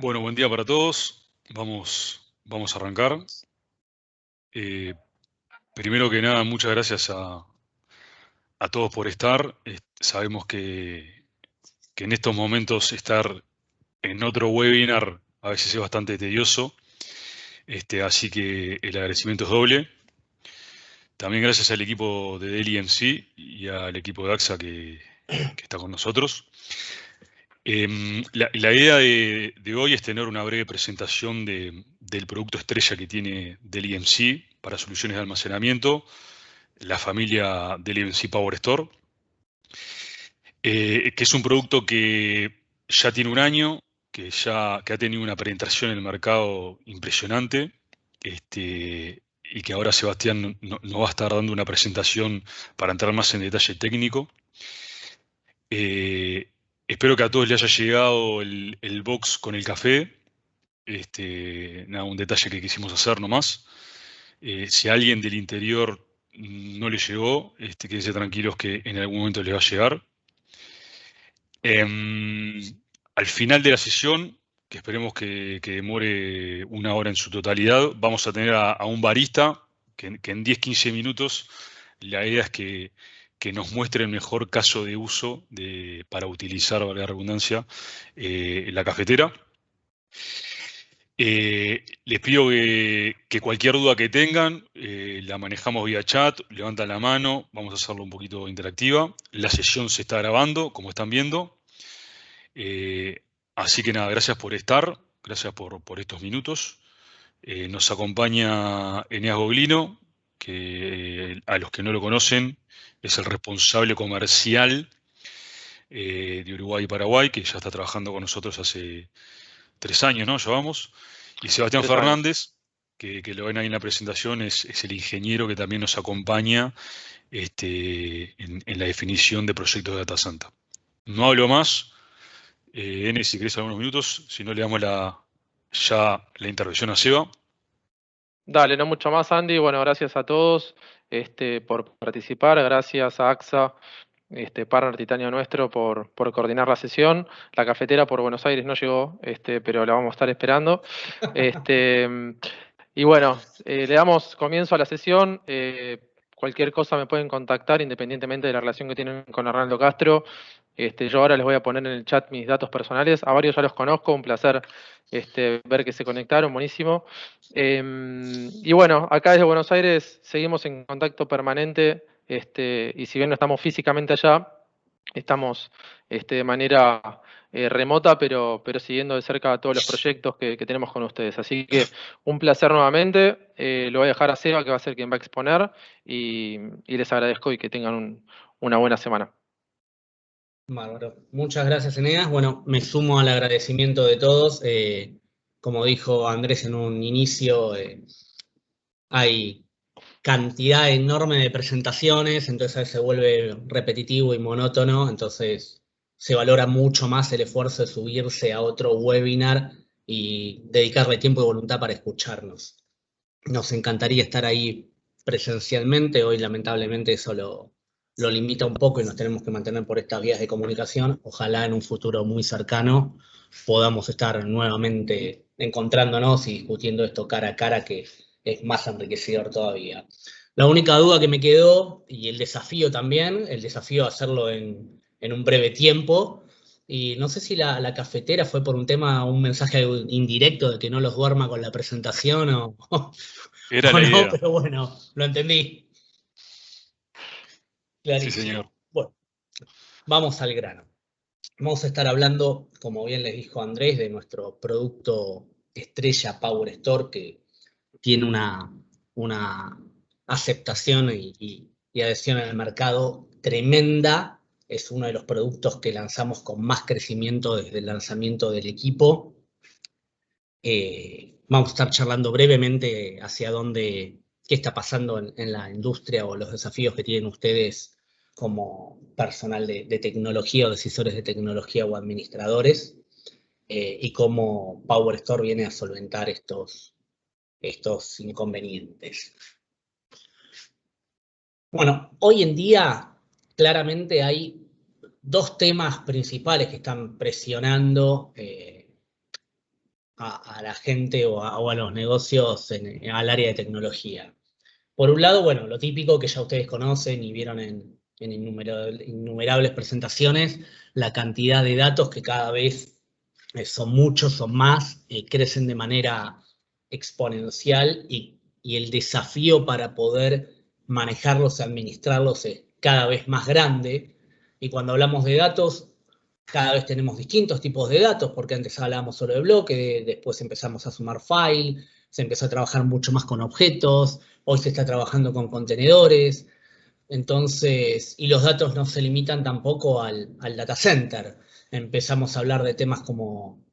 Bueno, buen día para todos. Vamos a arrancar. Eh, Primero que nada, muchas gracias a todos por estar. Sabemos que en estos momentos estar en otro webinar a veces es bastante tedioso, así que el agradecimiento es doble. También gracias al equipo de Deli MC y al equipo de AXA que está con nosotros. La idea de hoy es tener una breve presentación del producto estrella que tiene Dell EMC para soluciones de almacenamiento, la familia Dell EMC Power Store, que es un producto que ya tiene un año, que ha tenido una penetración en el mercado impresionante, y que ahora Sebastián nos va a estar dando una presentación para entrar más en detalle técnico. Eh, Espero que a todos les haya llegado el box con el café. Nada, un detalle que quisimos hacer nomás. Si a alguien del interior no le llegó, quédense tranquilos que en algún momento les va a llegar. Em, Al final de la sesión, que esperemos que demore una hora en su totalidad, vamos a tener a un barista que en 10-15 minutos la idea es que nos muestre el mejor caso de uso para utilizar, valga la redundancia, la cafetera. Les pido que cualquier duda que tengan, la manejamos vía chat, levantan la mano, vamos a hacerlo un poquito interactiva. La sesión se está grabando, como están viendo. Así que nada, gracias por estar, gracias por estos minutos. Nos acompaña Eneas Goglino, que a los que no lo conocen es el responsable comercial de Uruguay y Paraguay, que ya está trabajando con nosotros hace 3 años, ¿no? Llevamos. Y Sebastián 3 años. Fernández, que lo ven ahí en la presentación, es el ingeniero que también nos acompaña en la definición de proyectos de Data Center. No hablo más. N, si querés algunos minutos, si no le damos ya la intervención a Seba. Dale, no mucho más, Andy. Bueno, gracias a todos por participar. Gracias a AXA, partner titanio nuestro, por coordinar la sesión. La cafetera por Buenos Aires no llegó, pero la vamos a estar esperando. Este, y bueno, le damos comienzo a la sesión. Cualquier cosa me pueden contactar independientemente de la relación que tienen con Arnaldo Castro. Yo ahora les voy a poner en el chat mis datos personales. A varios ya los conozco, un placer ver que se conectaron, buenísimo. Y bueno, acá desde Buenos Aires seguimos en contacto permanente, y si bien no estamos físicamente allá, estamos de manera remota, pero siguiendo de cerca todos los proyectos que tenemos con ustedes. Así que un placer nuevamente. Lo voy a dejar a Seba, que va a ser quien va a exponer, y les agradezco y que tengan una buena semana. Bárbaro. Muchas gracias, Eneas. Bueno, me sumo al agradecimiento de todos. Como dijo Andrés en un inicio, hay cantidad enorme de presentaciones, entonces a veces se vuelve repetitivo y monótono, entonces se valora mucho más el esfuerzo de subirse a otro webinar y dedicarle tiempo y voluntad para escucharnos. Nos encantaría estar ahí presencialmente, hoy lamentablemente eso lo limita un poco y nos tenemos que mantener por estas vías de comunicación. Ojalá en un futuro muy cercano podamos estar nuevamente encontrándonos y discutiendo esto cara a cara, que es más enriquecedor todavía. La única duda que me quedó, y el desafío también, el desafío de hacerlo en un breve tiempo, y no sé si la cafetera fue por un tema, un mensaje indirecto de que no los duerma con la presentación Era o la no, idea. pero bueno, lo entendí. Sí, señor. Clarísimo. Bueno, vamos al grano. Vamos a estar hablando, como bien les dijo Andrés, de nuestro producto estrella Power Store, que tiene una aceptación y adhesión en el mercado tremenda. Es uno de los productos que lanzamos con más crecimiento desde el lanzamiento del equipo. Vamos a estar charlando brevemente hacia dónde, qué está pasando en la industria o los desafíos que tienen ustedes como personal de tecnología o decisores de tecnología o administradores, y cómo Power Store viene a solventar estos inconvenientes. Bueno, hoy en día claramente hay dos temas principales que están presionando a la gente o a los negocios al área de tecnología. Por un lado, bueno, lo típico que ya ustedes conocen y vieron en innumerables presentaciones, la cantidad de datos que cada vez son muchos, son más, crecen de manera exponencial y el desafío para poder manejarlos y administrarlos es cada vez más grande. Y cuando hablamos de datos, cada vez tenemos distintos tipos de datos, porque antes hablábamos solo de bloque, después empezamos a sumar file, se empezó a trabajar mucho más con objetos, hoy se está trabajando con contenedores. Entonces, y los datos no se limitan tampoco al data center. Empezamos a hablar de temas como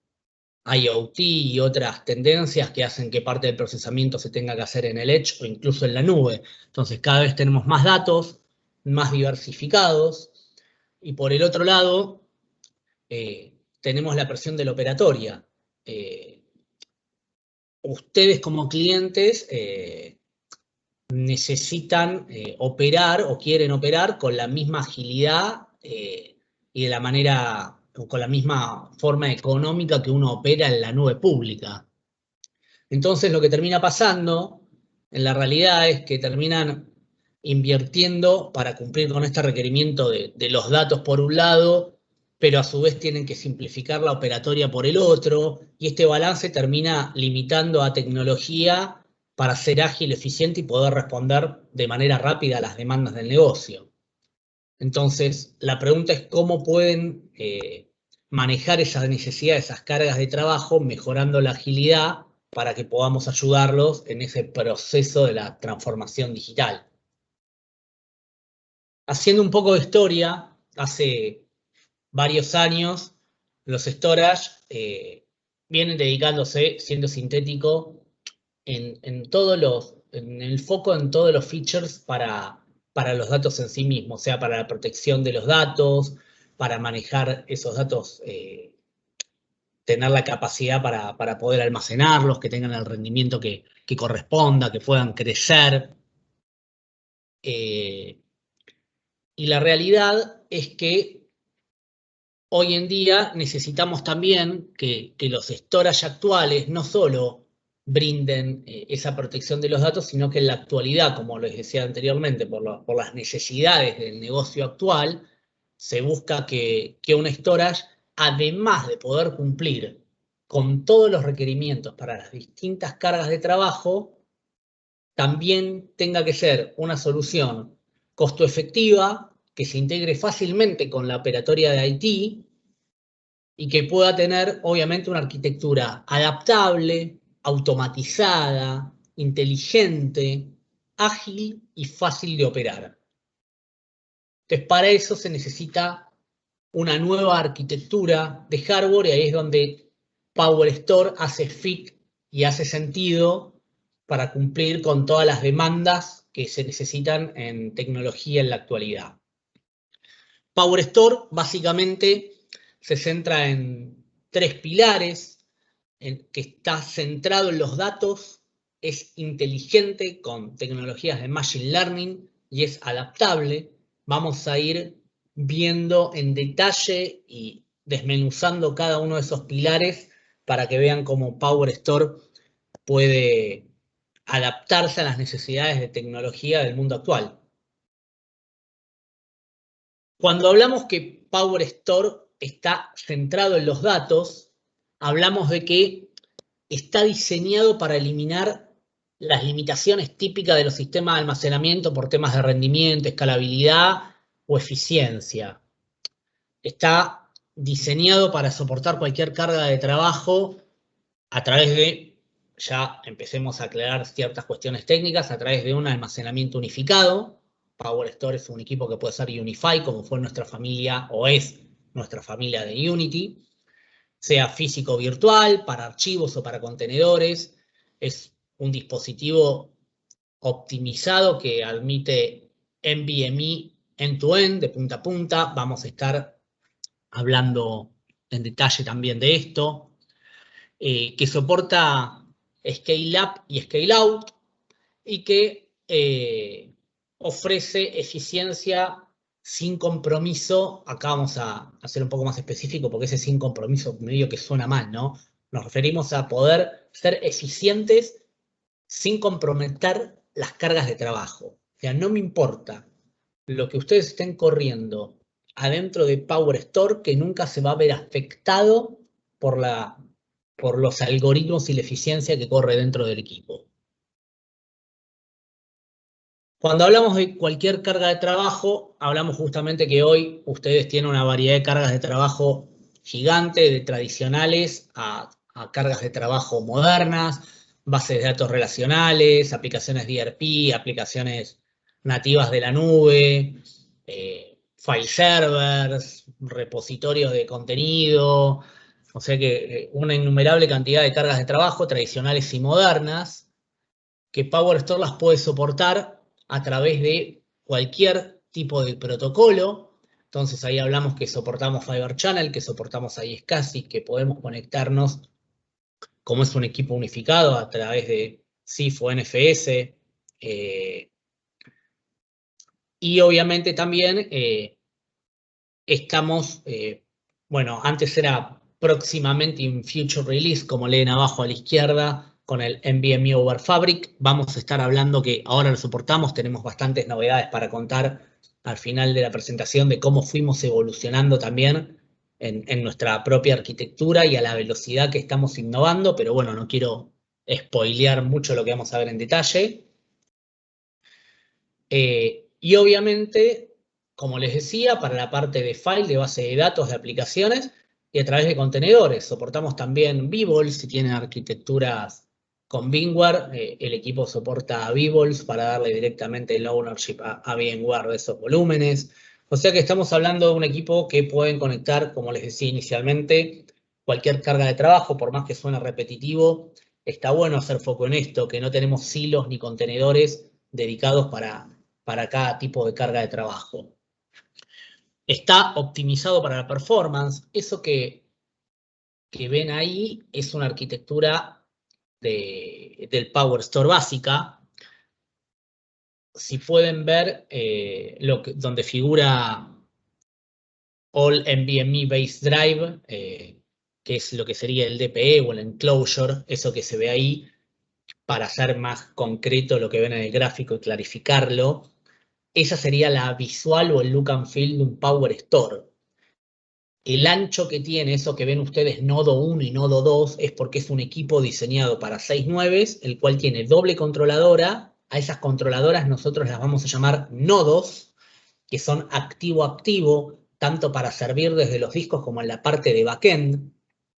IoT y otras tendencias que hacen que parte del procesamiento se tenga que hacer en el edge o incluso en la nube. Entonces, cada vez tenemos más datos, más diversificados, y por el otro lado, tenemos la presión de la operatoria. Ustedes como clientes necesitan operar o quieren operar con la misma agilidad y de la manera, con la misma forma económica que uno opera en la nube pública. Entonces lo que termina pasando en la realidad es que terminan invirtiendo para cumplir con este requerimiento de los datos por un lado, pero a su vez tienen que simplificar la operatoria por el otro, y este balance termina limitando a tecnología para ser ágil, eficiente y poder responder de manera rápida a las demandas del negocio. Entonces, la pregunta es cómo pueden manejar esas necesidades, esas cargas de trabajo, mejorando la agilidad para que podamos ayudarlos en ese proceso de la transformación digital. Haciendo un poco de historia, hace varios años, los storage vienen dedicándose, siendo sintético, en el foco en todos los features para los datos en sí mismos, o sea, para la protección de los datos, para manejar esos datos, tener la capacidad para poder almacenarlos, que tengan el rendimiento que corresponda, que puedan crecer. Y la realidad es que hoy en día necesitamos también que los storage actuales no solo brinden esa protección de los datos, sino que en la actualidad, como les decía anteriormente, por las necesidades del negocio actual, se busca que un storage, además de poder cumplir con todos los requerimientos para las distintas cargas de trabajo, también tenga que ser una solución costo efectiva, que se integre fácilmente con la operatoria de IT y que pueda tener, obviamente, una arquitectura adaptable, automatizada, inteligente, ágil y fácil de operar. Entonces, para eso se necesita una nueva arquitectura de hardware, y ahí es donde PowerStore hace fit y hace sentido para cumplir con todas las demandas que se necesitan en tecnología en la actualidad. PowerStore básicamente se centra en 3 pilares, que está centrado en los datos, es inteligente con tecnologías de Machine Learning y es adaptable. Vamos a ir viendo en detalle y desmenuzando cada uno de esos pilares para que vean cómo PowerStore puede adaptarse a las necesidades de tecnología del mundo actual. Cuando hablamos que PowerStore está centrado en los datos, hablamos de que está diseñado para eliminar las limitaciones típicas de los sistemas de almacenamiento por temas de rendimiento, escalabilidad o eficiencia. Está diseñado para soportar cualquier carga de trabajo a través de, ya empecemos a aclarar ciertas cuestiones técnicas, a través de un almacenamiento unificado. PowerStore es un equipo que puede ser Unify, como fue nuestra familia o es nuestra familia de Unity, sea físico o virtual, para archivos o para contenedores. Es un dispositivo optimizado que admite NVMe end-to-end, de punta a punta. Vamos a estar hablando en detalle también de esto, que soporta Scale Up y Scale Out y que ofrece eficiencia sin compromiso. Acá vamos a hacer un poco más específico porque ese sin compromiso medio que suena mal, ¿no? Nos referimos a poder ser eficientes sin comprometer las cargas de trabajo. O sea, no me importa lo que ustedes estén corriendo adentro de PowerStore, que nunca se va a ver afectado por los algoritmos y la eficiencia que corre dentro del equipo. Cuando hablamos de cualquier carga de trabajo, hablamos justamente que hoy ustedes tienen una variedad de cargas de trabajo gigante, de tradicionales a cargas de trabajo modernas, bases de datos relacionales, aplicaciones de ERP, aplicaciones nativas de la nube, file servers, repositorios de contenido, o sea que una innumerable cantidad de cargas de trabajo tradicionales y modernas que PowerStore las puede soportar a través de cualquier tipo de protocolo. Entonces ahí hablamos que soportamos Fiber Channel, que soportamos iSCSI, que podemos conectarnos como es un equipo unificado a través de CIF o NFS. Y obviamente también estamos, bueno, antes era próximamente in future release, como leen abajo a la izquierda, con el NVMe over Fabric. Vamos a estar hablando que ahora lo soportamos, tenemos bastantes novedades para contar al final de la presentación de cómo fuimos evolucionando también en nuestra propia arquitectura y a la velocidad que estamos innovando, pero bueno, no quiero spoilear mucho lo que vamos a ver en detalle. Y obviamente, como les decía, para la parte de file, de base de datos, de aplicaciones y a través de contenedores. Soportamos también vVols, si tienen arquitecturas con VMware, el equipo soporta vVols para darle directamente el ownership a VMware de esos volúmenes. O sea que estamos hablando de un equipo que pueden conectar, como les decía inicialmente, cualquier carga de trabajo, por más que suene repetitivo. Está bueno hacer foco en esto, que no tenemos silos ni contenedores dedicados para cada tipo de carga de trabajo. Está optimizado para la performance. Eso que ven ahí es una arquitectura del PowerStore básica. Si pueden ver donde figura All NVMe Base Drive, que es lo que sería el DPE o el enclosure, eso que se ve ahí, para hacer más concreto lo que ven en el gráfico y clarificarlo. Esa sería la visual o el look and feel de un PowerStore. El ancho que tiene, eso que ven ustedes, nodo 1 y nodo 2, es porque es un equipo diseñado para 6 nueves, el cual tiene doble controladora. A esas controladoras nosotros las vamos a llamar nodos, que son activo-activo, tanto para servir desde los discos como en la parte de backend.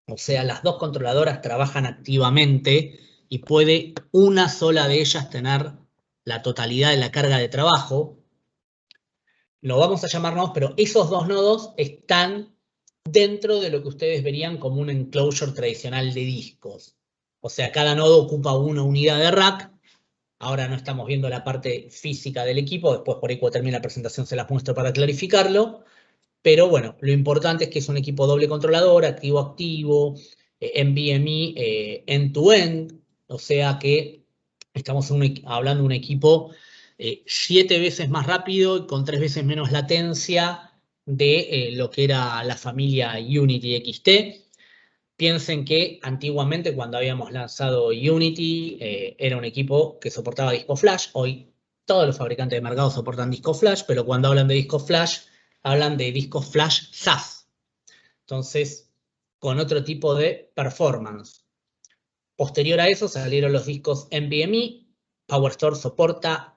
O sea, las dos controladoras trabajan activamente y puede una sola de ellas tener la totalidad de la carga de trabajo. Lo vamos a llamar nodos, pero esos dos nodos están dentro de lo que ustedes verían como un enclosure tradicional de discos. O sea, cada nodo ocupa una unidad de rack. Ahora no estamos viendo la parte física del equipo, después por ahí cuando termine la presentación se las muestro para clarificarlo. Pero bueno, lo importante es que es un equipo doble controlador, activo-activo, NVMe end-to-end, o sea que estamos hablando de un equipo 7 veces más rápido y con 3 veces menos latencia de lo que era la familia Unity XT. Piensen que antiguamente cuando habíamos lanzado Unity era un equipo que soportaba disco flash. Hoy todos los fabricantes de mercado soportan disco flash, pero cuando hablan de disco flash, hablan de discos flash SAS. Entonces, con otro tipo de performance. Posterior a eso salieron los discos NVMe. PowerStore soporta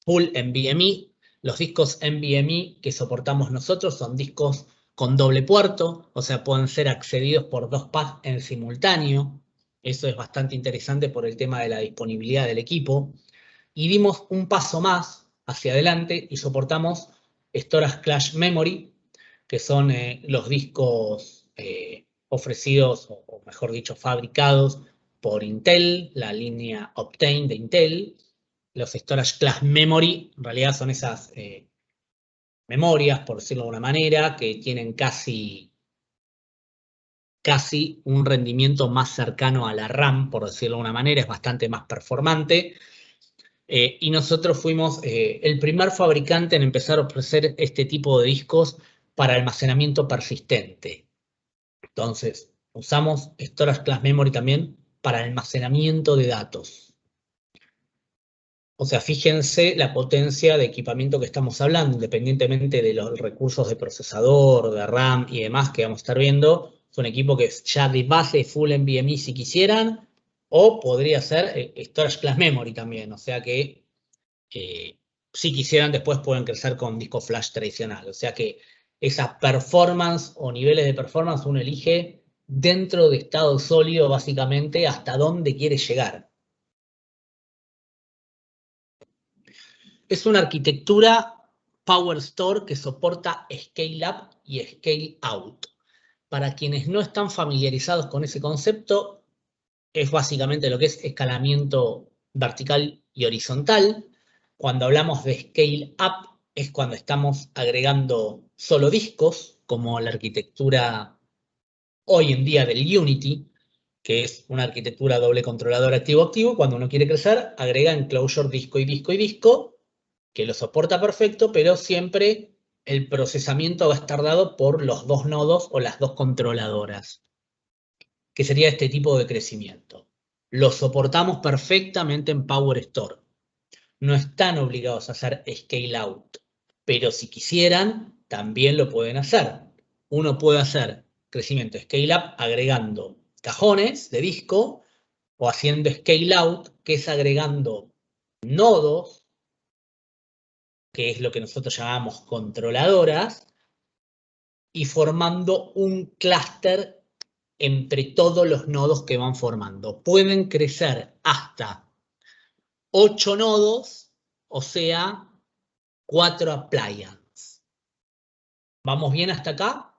full NVMe. Los discos NVMe que soportamos nosotros son discos con doble puerto, o sea, pueden ser accedidos por 2 paths en simultáneo. Eso es bastante interesante por el tema de la disponibilidad del equipo. Y dimos un paso más hacia adelante y soportamos Storage Clash Memory, que son los discos ofrecidos, o mejor dicho, fabricados por Intel, la línea Optane de Intel. Los Storage Class Memory en realidad son esas memorias, por decirlo de alguna manera, que tienen casi un rendimiento más cercano a la RAM, por decirlo de alguna manera, es bastante más performante. Y nosotros fuimos el primer fabricante en empezar a ofrecer este tipo de discos para almacenamiento persistente. Entonces, Usamos Storage Class Memory también para almacenamiento de datos. O sea, fíjense la potencia de equipamiento que estamos hablando, independientemente de los recursos de procesador, de RAM y demás que vamos a estar viendo. Es un equipo que es ya de base full NVMe si quisieran, o podría ser Storage Class Memory también. O sea que si quisieran después pueden crecer con disco flash tradicional. O sea que esa performance o niveles de performance uno elige dentro de estado sólido básicamente hasta dónde quiere llegar. Es una arquitectura PowerStore que soporta Scale Up y Scale Out. Para quienes no están familiarizados con ese concepto, es básicamente lo que es escalamiento vertical y horizontal. Cuando hablamos de Scale Up es cuando estamos agregando solo discos, como la arquitectura hoy en día del Unity, que es una arquitectura doble controlador activo-activo. Cuando uno quiere crecer, agrega enclosure disco y disco y disco, que lo soporta perfecto, pero siempre el procesamiento va a estar dado por los dos nodos o las dos controladoras, que sería este tipo de crecimiento. Lo soportamos perfectamente en PowerStore. No están obligados a hacer scale out, pero si quisieran, también lo pueden hacer. Uno puede hacer crecimiento scale up agregando cajones de disco o haciendo scale out, que es agregando nodos, que es lo que nosotros llamamos controladoras, y formando un clúster entre todos los nodos que van formando. Pueden crecer hasta 8 nodos, o sea, 4 appliances. ¿Vamos bien hasta acá?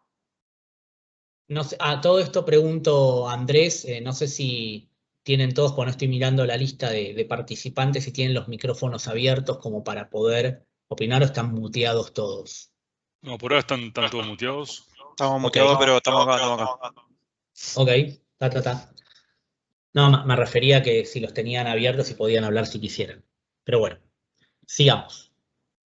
No sé, a todo esto pregunto, Andrés, no sé si tienen todos, cuando estoy mirando la lista de participantes, si tienen los micrófonos abiertos como para poder opinar o están muteados todos. No, por ahora están todos muteados. Estamos muteados, pero estamos acá. Ok, ta. No, me refería a que si los tenían abiertos y podían hablar si quisieran. Pero bueno, sigamos.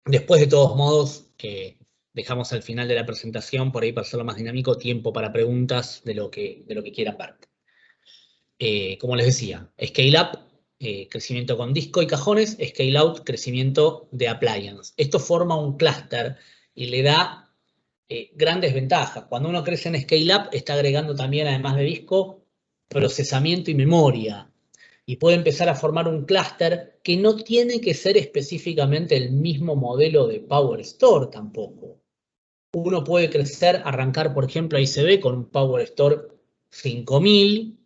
Después, de todos modos, que dejamos al final de la presentación, por ahí para hacerlo más dinámico, tiempo para preguntas de lo que quieran ver. Como les decía, Scale Up, crecimiento con disco y cajones, Scale Out, crecimiento de appliance. Esto forma un clúster y le da grandes ventajas. Cuando uno crece en Scale Up, está agregando también, además de disco, procesamiento y memoria. Y puede empezar a formar un clúster que no tiene que ser específicamente el mismo modelo de PowerStore tampoco. Uno puede crecer, arrancar, por ejemplo, ahí se ve con un PowerStore 5000,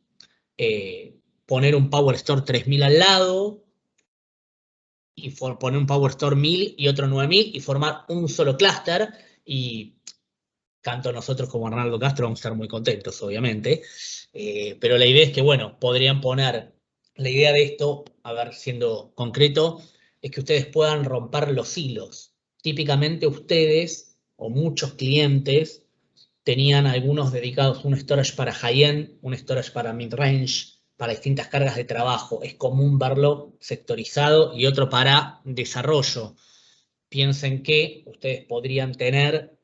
poner un PowerStore 3000 al lado, y poner un PowerStore 1000 y otro 9000 y formar un solo clúster. Y tanto nosotros como Arnaldo Castro vamos a estar muy contentos, obviamente. Pero la idea es que, bueno, podrían poner, la idea de esto, a ver, siendo concreto, es que ustedes puedan romper los hilos. Típicamente ustedes, o muchos clientes, tenían algunos dedicados, un storage para high-end, un storage para mid-range, para distintas cargas de trabajo. Es común verlo sectorizado, y otro para desarrollo. Piensen que ustedes podrían tener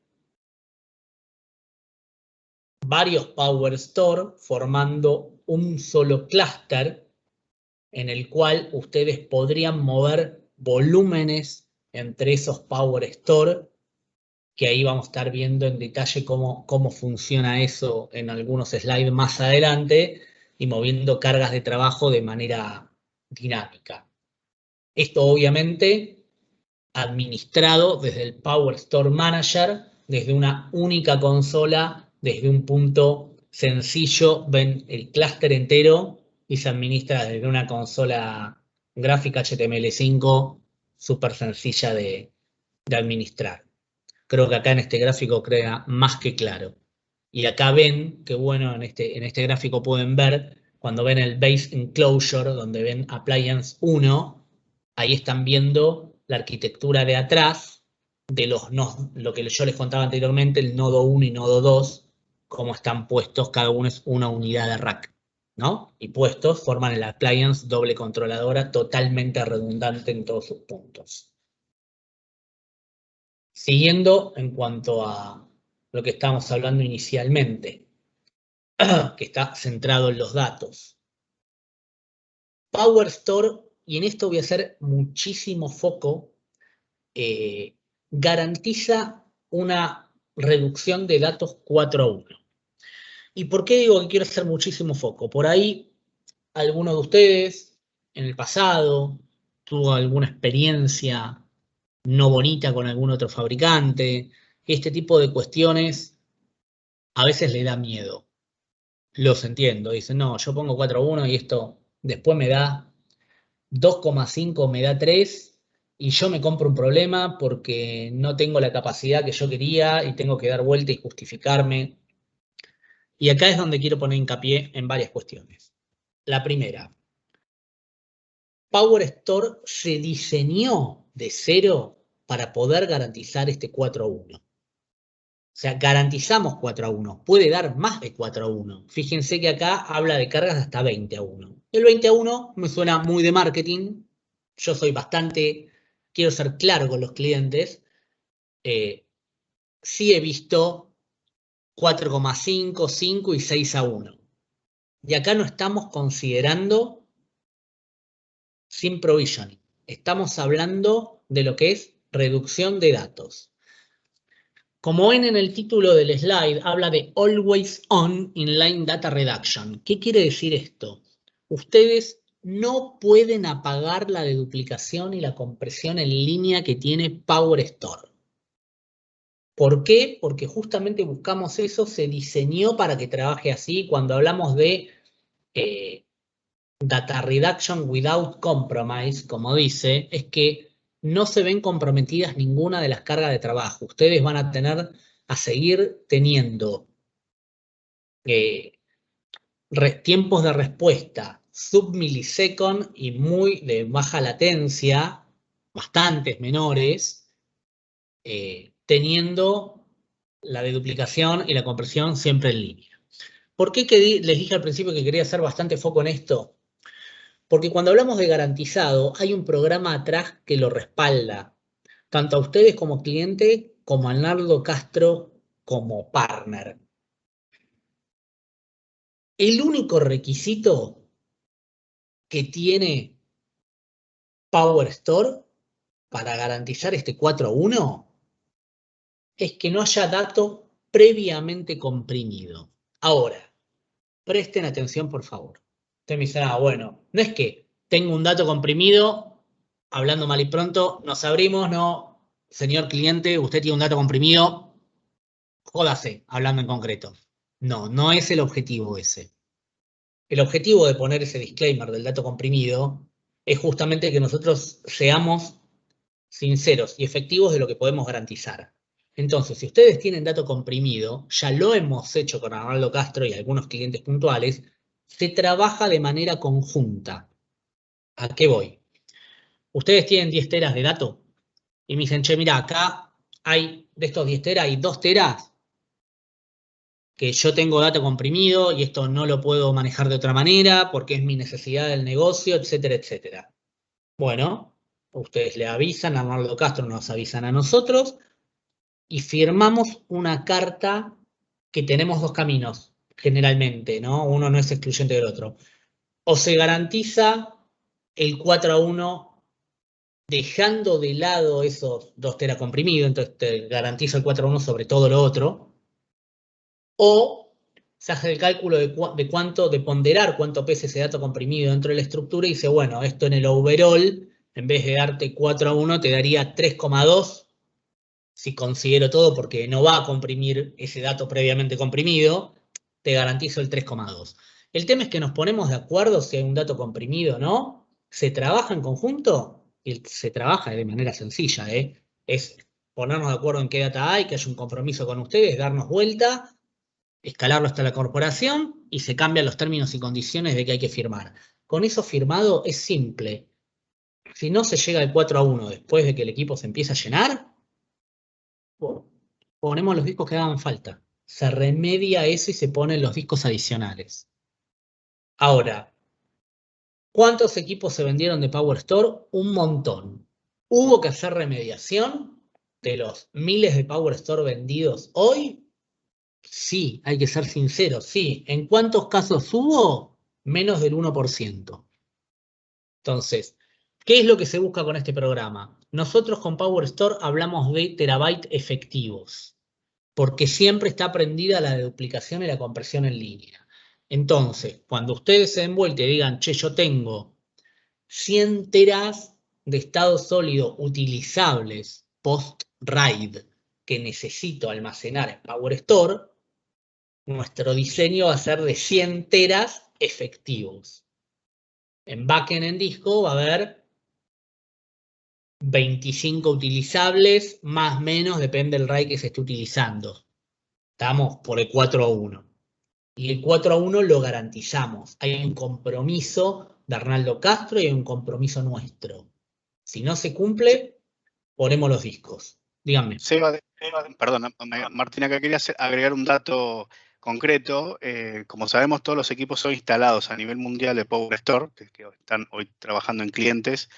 varios PowerStore formando un solo clúster en el cual ustedes podrían mover volúmenes entre esos PowerStore, que ahí vamos a estar viendo en detalle cómo funciona eso en algunos slides más adelante, y moviendo cargas de trabajo de manera dinámica. Esto obviamente administrado desde el PowerStore Manager, desde una única consola, desde un punto sencillo. Ven el clúster entero y se administra desde una consola gráfica HTML5 súper sencilla de administrar. Creo que acá en este gráfico queda más que claro. Y acá ven que, bueno, en este gráfico pueden ver, cuando ven el Base Enclosure, donde ven Appliance 1, ahí están viendo la arquitectura de atrás de los nodos, lo que yo les contaba anteriormente, el nodo 1 y nodo 2, cómo están puestos, cada uno es una unidad de rack, ¿no? Y puestos forman el appliance doble controladora totalmente redundante en todos sus puntos. Siguiendo en cuanto a lo que estábamos hablando inicialmente, que está centrado en los datos. PowerStore, y en esto voy a hacer muchísimo foco, garantiza una reducción de datos 4:1. ¿Y por qué digo que quiero hacer muchísimo foco? Por ahí, alguno de ustedes en el pasado tuvo alguna experiencia no bonita con algún otro fabricante. Este tipo de cuestiones a veces le da miedo. Los entiendo. Dicen, no, yo pongo 4:1 y esto después me da 2,5, me da 3 y yo me compro un problema porque no tengo la capacidad que yo quería y tengo que dar vuelta y justificarme. Y acá es donde quiero poner hincapié en varias cuestiones. La primera, PowerStore se diseñó de cero para poder garantizar este 4:1. O sea, garantizamos 4:1. Puede dar más de 4:1. Fíjense que acá habla de cargas de hasta 20:1. El 20:1 me suena muy de marketing. Yo soy bastante, quiero ser claro con los clientes. Sí he visto 4,5, 5 y 6:1. Y acá no estamos considerando sin provisioning. Estamos hablando de lo que es reducción de datos. Como ven en el título del slide, habla de Always On Inline Data Reduction. ¿Qué quiere decir esto? Ustedes no pueden apagar la deduplicación y la compresión en línea que tiene PowerStore. ¿Por qué? Porque justamente buscamos eso, se diseñó para que trabaje así. Cuando hablamos de Data Reduction Without Compromise, como dice, es que no se ven comprometidas ninguna de las cargas de trabajo. Ustedes van a seguir teniendo tiempos de respuesta sub-millisecond y muy de baja latencia, bastantes menores, teniendo la deduplicación y la compresión siempre en línea. ¿Por qué les dije al principio que quería hacer bastante foco en esto? Porque cuando hablamos de garantizado, hay un programa atrás que lo respalda, tanto a ustedes como cliente, como a Nardo Castro como partner. El único requisito que tiene PowerStore para garantizar este 4:1 es que no haya dato previamente comprimido. Ahora, presten atención, por favor. Ustedes me dicen, bueno, no es que tengo un dato comprimido, hablando mal y pronto, nos abrimos, no, señor cliente, usted tiene un dato comprimido, jódase, hablando en concreto. No, no es el objetivo ese. El objetivo de poner ese disclaimer del dato comprimido es justamente que nosotros seamos sinceros y efectivos de lo que podemos garantizar. Entonces, si ustedes tienen dato comprimido, ya lo hemos hecho con Arnaldo Castro y algunos clientes puntuales, se trabaja de manera conjunta. ¿A qué voy? Ustedes tienen 10 teras de dato y me dicen, che, mira, acá hay, de estos 10 teras, hay 2 teras que yo tengo dato comprimido y esto no lo puedo manejar de otra manera porque es mi necesidad del negocio, etcétera, etcétera. Bueno, ustedes le avisan, a Arnaldo Castro nos avisan a nosotros y firmamos una carta que tenemos dos caminos, generalmente, ¿no? Uno no es excluyente del otro. O se garantiza el 4:1 dejando de lado esos 2 teras comprimidos, entonces te garantizo el 4:1 sobre todo lo otro, o se hace el cálculo de cuánto, de ponderar cuánto pesa ese dato comprimido dentro de la estructura y dice, bueno, esto en el overall, en vez de darte 4:1, te daría 3,2, si considero todo, porque no va a comprimir ese dato previamente comprimido, te garantizo el 3,2. El tema es que nos ponemos de acuerdo si hay un dato comprimido o no, se trabaja en conjunto y se trabaja de manera sencilla, es ponernos de acuerdo en qué data hay, que haya un compromiso con ustedes, darnos vuelta, escalarlo hasta la corporación y se cambian los términos y condiciones de que hay que firmar. Con eso firmado es simple. Si no se llega al 4:1 después de que el equipo se empiece a llenar, ponemos los discos que hagan falta. Se remedia eso y se ponen los discos adicionales. Ahora, ¿cuántos equipos se vendieron de PowerStore? Un montón. ¿Hubo que hacer remediación de los miles de PowerStore vendidos hoy? Sí, hay que ser sinceros, sí. ¿En cuántos casos hubo? Menos del 1%. Entonces, ¿qué es lo que se busca con este programa? Nosotros con PowerStore hablamos de terabytes efectivos, porque siempre está prendida la duplicación y la compresión en línea. Entonces, cuando ustedes se den vuelta y digan, che, yo tengo 100 teras de estado sólido utilizables post-RAID que necesito almacenar en PowerStore, nuestro diseño va a ser de 100 teras efectivos. En backend en disco va a haber 25 utilizables, más o menos, depende del RAID que se esté utilizando. Estamos por el 4:1. Y el 4:1 lo garantizamos. Hay un compromiso de Arnaldo Castro y hay un compromiso nuestro. Si no se cumple, ponemos los discos. Díganme. Perdón, Martín, acá quería agregar un dato concreto. Como sabemos, todos los equipos son instalados a nivel mundial de PowerStore, que están hoy trabajando en clientes.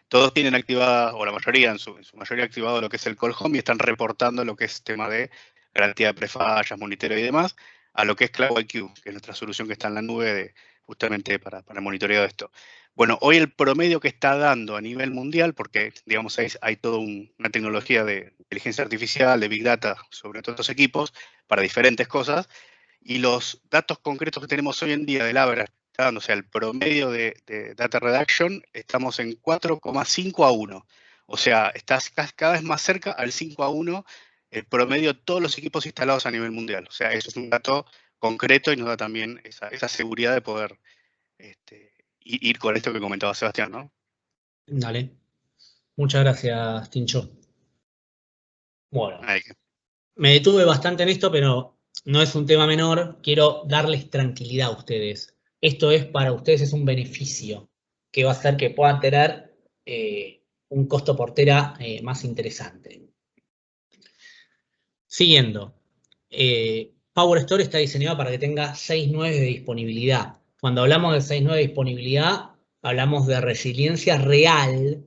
Todos tienen activada, o la mayoría, en su mayoría activado lo que es el Call Home y están reportando lo que es tema de garantía de prefallas, monitoreo y demás, a lo que es CloudIQ, que es nuestra solución que está en la nube justamente para el monitoreo de esto. Bueno, hoy el promedio que está dando a nivel mundial, porque digamos hay toda una tecnología de inteligencia artificial, de Big Data sobre todos estos equipos, para diferentes cosas, y los datos concretos que tenemos hoy en día del average, o sea, el promedio de data reduction, estamos en 4,5:1. O sea, estás cada vez más cerca al 5:1, el promedio de todos los equipos instalados a nivel mundial. O sea, eso es un dato concreto y nos da también esa seguridad de poder ir con esto que comentaba Sebastián, ¿no? Dale. Muchas gracias, Tincho. Bueno, me detuve bastante en esto, pero no es un tema menor. Quiero darles tranquilidad a ustedes. Esto es para ustedes, es un beneficio que va a hacer que puedan tener un costo por tera más interesante. Siguiendo. PowerStore está diseñado para que tenga 6.9 de disponibilidad. Cuando hablamos de 6.9 de disponibilidad, hablamos de resiliencia real,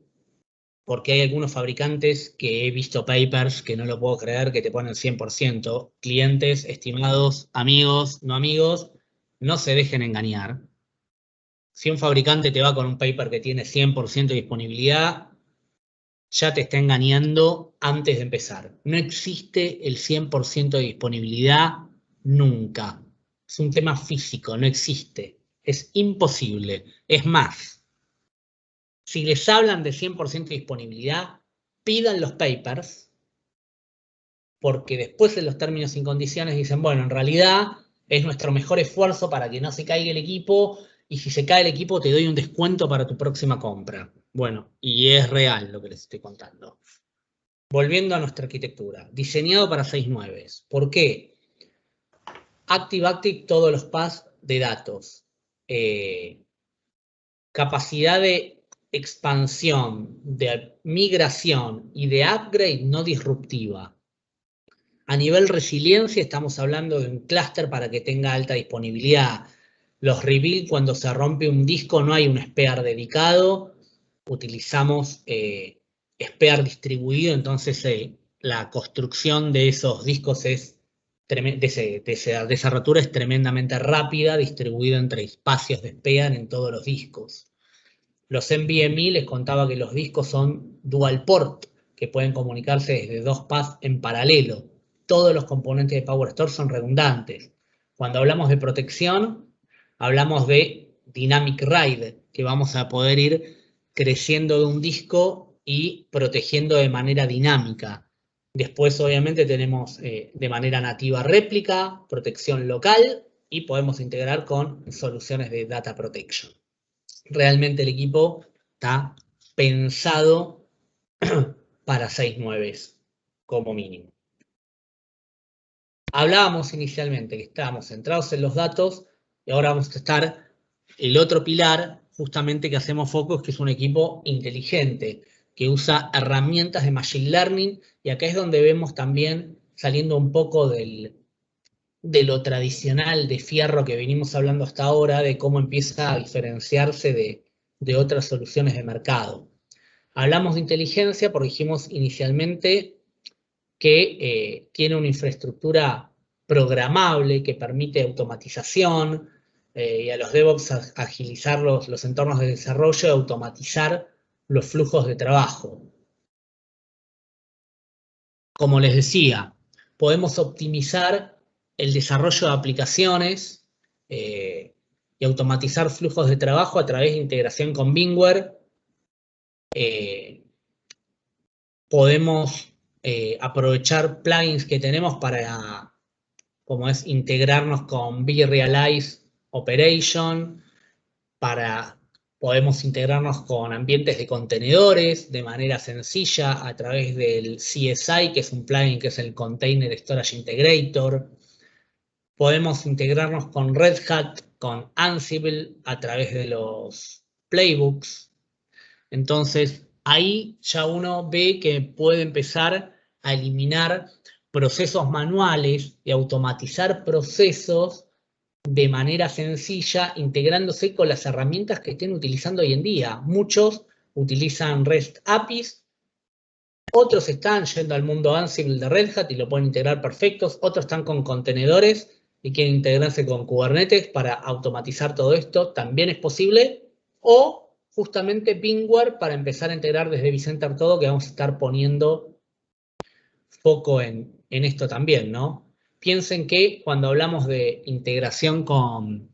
porque hay algunos fabricantes que he visto papers que no lo puedo creer, que te ponen 100%. Clientes, estimados, amigos, no se dejen engañar. Si un fabricante te va con un paper que tiene 100% de disponibilidad, ya te está engañando antes de empezar. No existe el 100% de disponibilidad nunca. Es un tema físico, no existe. Es imposible. Es más, si les hablan de 100% de disponibilidad, pidan los papers, porque después en los términos y condiciones dicen, bueno, en realidad es nuestro mejor esfuerzo para que no se caiga el equipo, y si se cae el equipo te doy un descuento para tu próxima compra. Bueno, y es real lo que les estoy contando. Volviendo a nuestra arquitectura, diseñado para 6.9. ¿Por qué? Active, todos los paths de datos. Capacidad de expansión, de migración y de upgrade no disruptiva. A nivel resiliencia estamos hablando de un clúster para que tenga alta disponibilidad. Los rebuild, cuando se rompe un disco no hay un spare dedicado, utilizamos spare distribuido, entonces la construcción de esos discos de esa rotura es tremendamente rápida, distribuido entre espacios de spare en todos los discos. Los NVMe les contaba que los discos son dual port, que pueden comunicarse desde dos paths en paralelo. Todos los componentes de PowerStore son redundantes. Cuando hablamos de protección, hablamos de Dynamic RAID, que vamos a poder ir creciendo de un disco y protegiendo de manera dinámica. Después, obviamente, tenemos de manera nativa réplica, protección local y podemos integrar con soluciones de data protection. Realmente el equipo está pensado para 6.9 como mínimo. Hablábamos inicialmente que estábamos centrados en los datos y ahora vamos a estar el otro pilar, justamente que hacemos foco, que es un equipo inteligente, que usa herramientas de Machine Learning, y acá es donde vemos también, saliendo un poco de lo tradicional de fierro que venimos hablando hasta ahora, de cómo empieza a diferenciarse de otras soluciones de mercado. Hablamos de inteligencia porque dijimos inicialmente que tiene una infraestructura programable que permite automatización y a los DevOps agilizar los entornos de desarrollo y automatizar los flujos de trabajo. Como les decía, podemos optimizar el desarrollo de aplicaciones y automatizar flujos de trabajo a través de integración con VMware. Podemos aprovechar plugins que tenemos para, como es, integrarnos con vRealize Operation, podemos integrarnos con ambientes de contenedores de manera sencilla a través del CSI, que es un plugin que es el Container Storage Integrator. Podemos integrarnos con Red Hat, con Ansible a través de los playbooks. Entonces, ahí ya uno ve que puede empezar a eliminar procesos manuales y automatizar procesos de manera sencilla, integrándose con las herramientas que estén utilizando hoy en día. Muchos utilizan REST APIs, otros están yendo al mundo Ansible de Red Hat y lo pueden integrar perfectos, otros están con contenedores y quieren integrarse con Kubernetes para automatizar todo esto, también es posible, o justamente VMware para empezar a integrar desde vCenter todo, que vamos a estar poniendo foco en esto también, ¿no? Piensen que cuando hablamos de integración con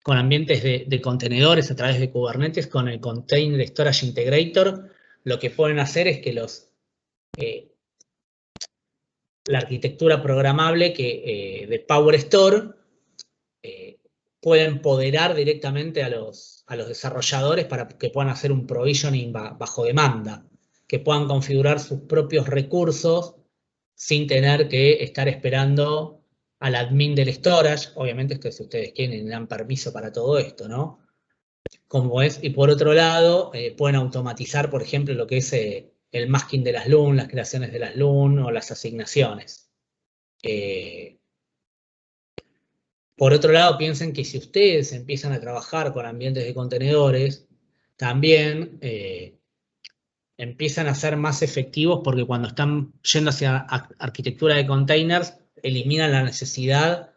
ambientes de contenedores a través de Kubernetes, con el Container Storage Integrator, lo que pueden hacer es que la arquitectura programable de PowerStore puede empoderar directamente a los desarrolladores para que puedan hacer un provisioning bajo demanda, que puedan configurar sus propios recursos sin tener que estar esperando al admin del storage. Obviamente es que si ustedes quieren dan permiso para todo esto, ¿no? Como es, y por otro lado, pueden automatizar, por ejemplo, lo que es el masking de las LUN, las creaciones de las LUN o las asignaciones. Por otro lado, piensen que si ustedes empiezan a trabajar con ambientes de contenedores, también empiezan a ser más efectivos porque cuando están yendo hacia arquitectura de containers, eliminan la necesidad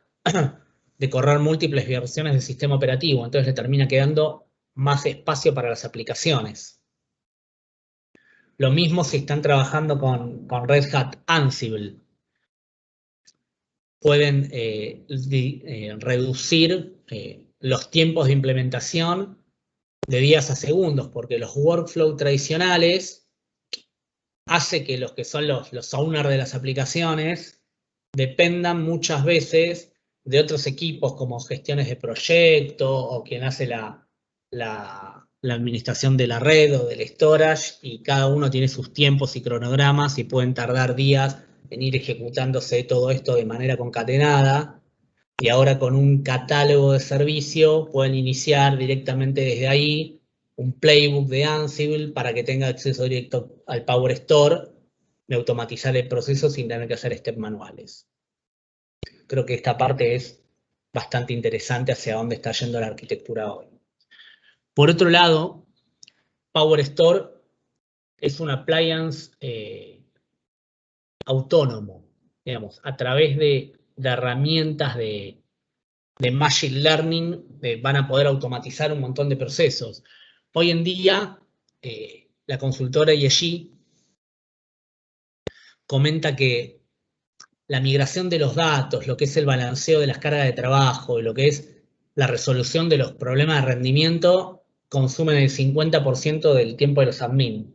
de correr múltiples versiones del sistema operativo. Entonces le termina quedando más espacio para las aplicaciones. Lo mismo si están trabajando con Red Hat Ansible. Pueden reducir los tiempos de implementación de días a segundos, porque los workflows tradicionales hace que los que son los owners de las aplicaciones dependan muchas veces de otros equipos como gestiones de proyecto o quien hace la administración de la red o del storage, y cada uno tiene sus tiempos y cronogramas y pueden tardar días en ir ejecutándose todo esto de manera concatenada, y ahora con un catálogo de servicio pueden iniciar directamente desde ahí un playbook de Ansible para que tenga acceso directo al PowerStore, de automatizar el proceso sin tener que hacer steps manuales. Creo que esta parte es bastante interesante hacia dónde está yendo la arquitectura hoy. Por otro lado, PowerStore es un appliance autónomo, digamos, a través de herramientas de Machine Learning van a poder automatizar un montón de procesos. Hoy en día, la consultora IEG comenta que la migración de los datos, lo que es el balanceo de las cargas de trabajo, lo que es la resolución de los problemas de rendimiento, consumen el 50% del tiempo de los admin.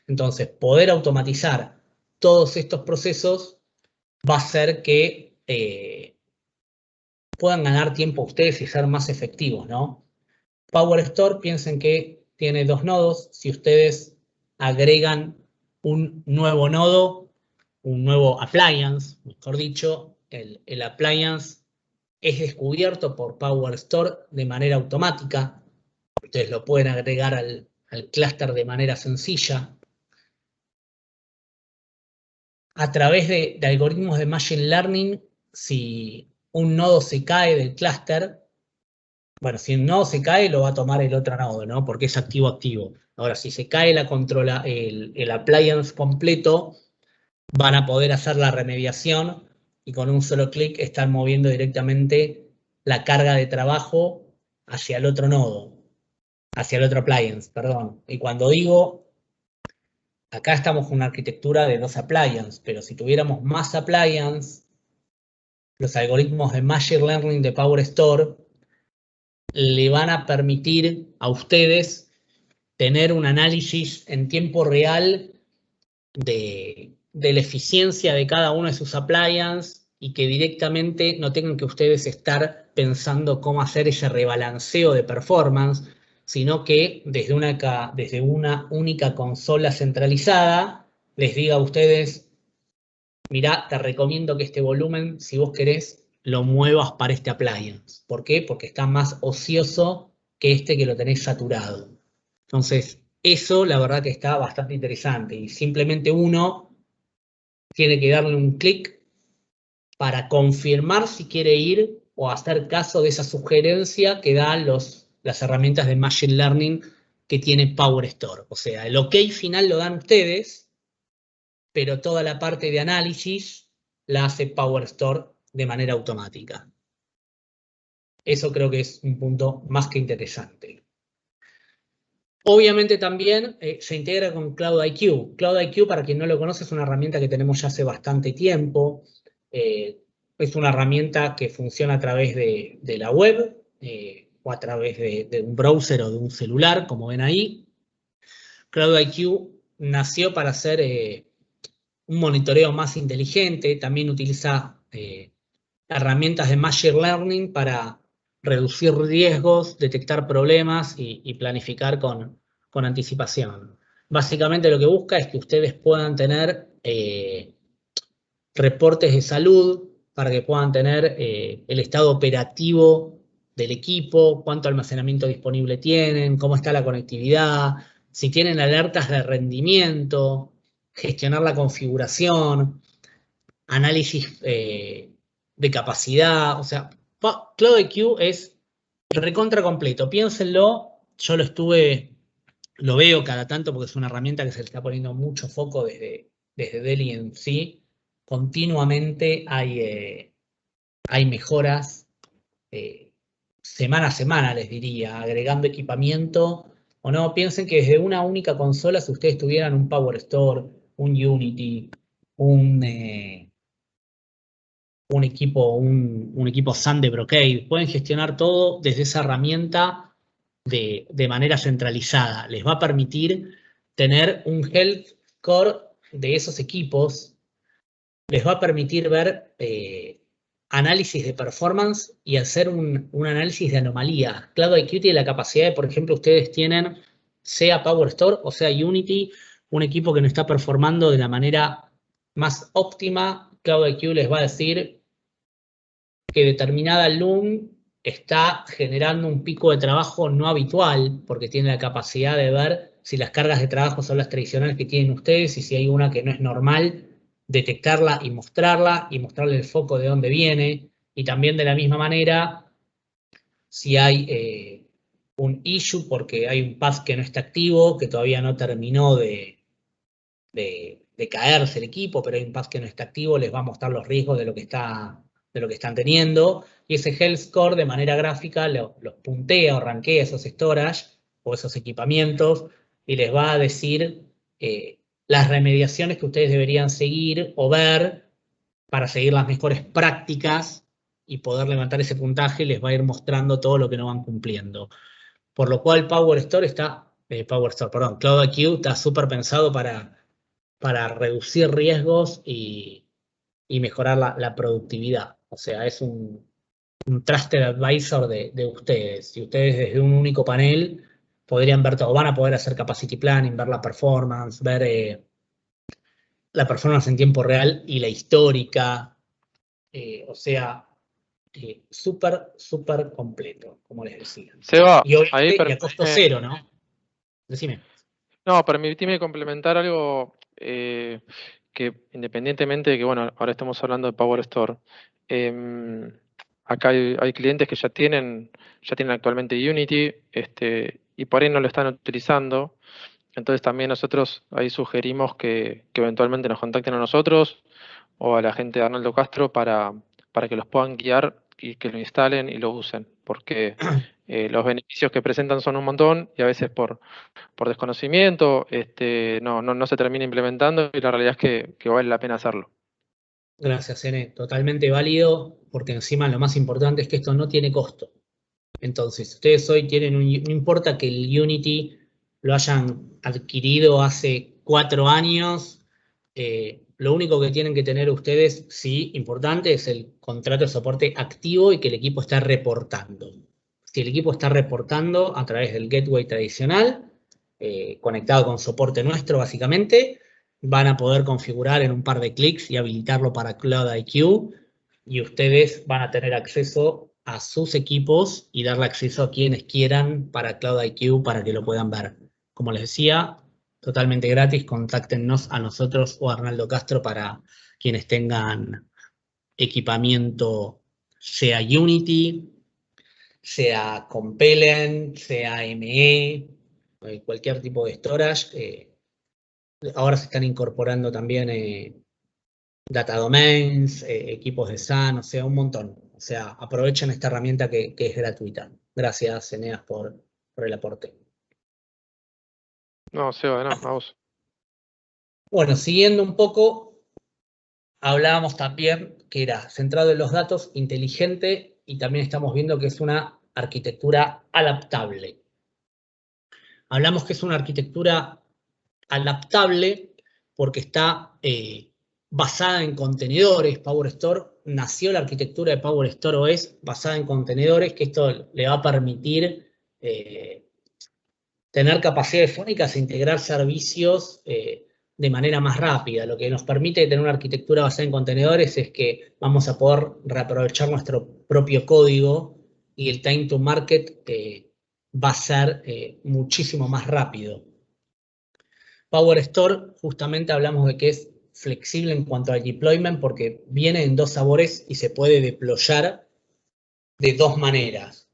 Entonces, poder automatizar todos estos procesos va a hacer que puedan ganar tiempo ustedes y ser más efectivos, ¿no? PowerStore, piensen que tiene 2 nodos. Si ustedes agregan un nuevo nodo, un nuevo appliance, mejor dicho, el appliance es descubierto por PowerStore de manera automática. Ustedes lo pueden agregar al clúster de manera sencilla. A través de algoritmos de Machine Learning, si un nodo se cae del clúster, bueno, si un nodo se cae, lo va a tomar el otro nodo, ¿no? Porque es activo-activo. Ahora, si se cae el appliance completo, van a poder hacer la remediación y con un solo clic están moviendo directamente la carga de trabajo hacia el otro nodo, hacia el otro appliance, perdón. Y cuando digo, acá estamos con una arquitectura de 2 appliances, pero si tuviéramos más appliances, los algoritmos de Machine Learning de PowerStore le van a permitir a ustedes tener un análisis en tiempo real de la eficiencia de cada uno de sus appliances y que directamente no tengan que ustedes estar pensando cómo hacer ese rebalanceo de performance, sino que desde una única consola centralizada les diga a ustedes, mirá, te recomiendo que este volumen, si vos querés, lo muevas para este appliance. ¿Por qué? Porque está más ocioso que este que lo tenés saturado. Entonces, eso la verdad que está bastante interesante y simplemente uno tiene que darle un clic para confirmar si quiere ir o hacer caso de esa sugerencia que dan las herramientas de Machine Learning que tiene PowerStore. O sea, el OK final lo dan ustedes, pero toda la parte de análisis la hace PowerStore de manera automática. Eso creo que es un punto más que interesante. Obviamente también se integra con CloudIQ. CloudIQ, para quien no lo conoce, es una herramienta que tenemos ya hace bastante tiempo. Es una herramienta que funciona a través de la web o a través de un browser o de un celular, como ven ahí. CloudIQ nació para hacer un monitoreo más inteligente. También utiliza herramientas de Machine Learning para reducir riesgos, detectar problemas y planificar con anticipación. Básicamente lo que busca es que ustedes puedan tener reportes de salud para que puedan tener el estado operativo del equipo, cuánto almacenamiento disponible tienen, cómo está la conectividad, si tienen alertas de rendimiento, gestionar la configuración, análisis de capacidad. O sea, CloudIQ es recontra completo. Piénsenlo, yo lo veo cada tanto porque es una herramienta que se le está poniendo mucho foco desde Dell en sí. Continuamente hay mejoras, semana a semana les diría, agregando equipamiento. O no, piensen que desde una única consola, si ustedes tuvieran un PowerStore, un Unity, un equipo Sun de Brocade, pueden gestionar todo desde esa herramienta de manera centralizada. Les va a permitir tener un health score de esos equipos, les va a permitir ver análisis de performance y hacer un análisis de anomalías. CloudIQ tiene la capacidad de, por ejemplo, ustedes tienen, sea PowerStore o sea Unity, un equipo que no está performando de la manera más óptima. CloudIQ les va a decir que determinada LUM está generando un pico de trabajo no habitual, porque tiene la capacidad de ver si las cargas de trabajo son las tradicionales que tienen ustedes y si hay una que no es normal, detectarla y mostrarle el foco de dónde viene. Y también de la misma manera, si hay un issue porque hay un path que no está activo, que todavía no terminó de caerse el equipo, pero hay un path que no está activo, les va a mostrar los riesgos de lo que están teniendo, y ese health score de manera gráfica los puntea o rankea esos storage o esos equipamientos y les va a decir las remediaciones que ustedes deberían seguir o ver para seguir las mejores prácticas y poder levantar ese puntaje. Les va a ir mostrando todo lo que no van cumpliendo. Por lo cual CloudIQ está súper pensado para reducir riesgos y mejorar la productividad. O sea, es un trusted advisor de ustedes. Y ustedes desde un único panel podrían ver todo. Van a poder hacer capacity planning, ver la performance, ver la performance en tiempo real y la histórica. O sea, súper, súper completo, como les decía. Seba, Y obviamente ahí y a costo cero, ¿no? Decime. No, permitime complementar algo que independientemente de que, bueno, ahora estamos hablando de PowerStore, acá hay clientes que ya tienen actualmente Unity, y por ahí no lo están utilizando. Entonces también nosotros ahí sugerimos que eventualmente nos contacten a nosotros o a la gente de Arnaldo Castro para que los puedan guiar y que lo instalen y lo usen, porque los beneficios que presentan son un montón y a veces por desconocimiento no se termina implementando y la realidad es que vale la pena hacerlo. Gracias, Ene. Totalmente válido, porque encima lo más importante es que esto no tiene costo. Entonces, ustedes hoy tienen no importa que el Unity lo hayan adquirido hace 4 años, lo único que tienen que tener ustedes, sí, importante, es el contrato de soporte activo y que el equipo está reportando. Si el equipo está reportando a través del gateway tradicional, conectado con soporte nuestro básicamente, van a poder configurar en un par de clics y habilitarlo para CloudIQ y ustedes van a tener acceso a sus equipos y darle acceso a quienes quieran para CloudIQ para que lo puedan ver. Como les decía, totalmente gratis, contáctenos a nosotros o a Arnaldo Castro para quienes tengan equipamiento, sea Unity, sea Compellen, sea ME, cualquier tipo de storage. Ahora se están incorporando también data domains, equipos de SAN, o sea, un montón. O sea, aprovechen esta herramienta que es gratuita. Gracias, Eneas, por el aporte. No, Seba, no, a vos. Bueno, siguiendo un poco, hablábamos también que era centrado en los datos, inteligente, y también estamos viendo que es una arquitectura adaptable. Hablamos que es una arquitectura adaptable porque está basada en contenedores. PowerStore nació la arquitectura de PowerStore OS basada en contenedores, que esto le va a permitir tener capacidades únicas e integrar servicios de manera más rápida. Lo que nos permite tener una arquitectura basada en contenedores es que vamos a poder reaprovechar nuestro propio código y el time to market va a ser muchísimo más rápido. PowerStore, justamente hablamos de que es flexible en cuanto al deployment porque viene en 2 sabores y se puede deployar de 2 maneras.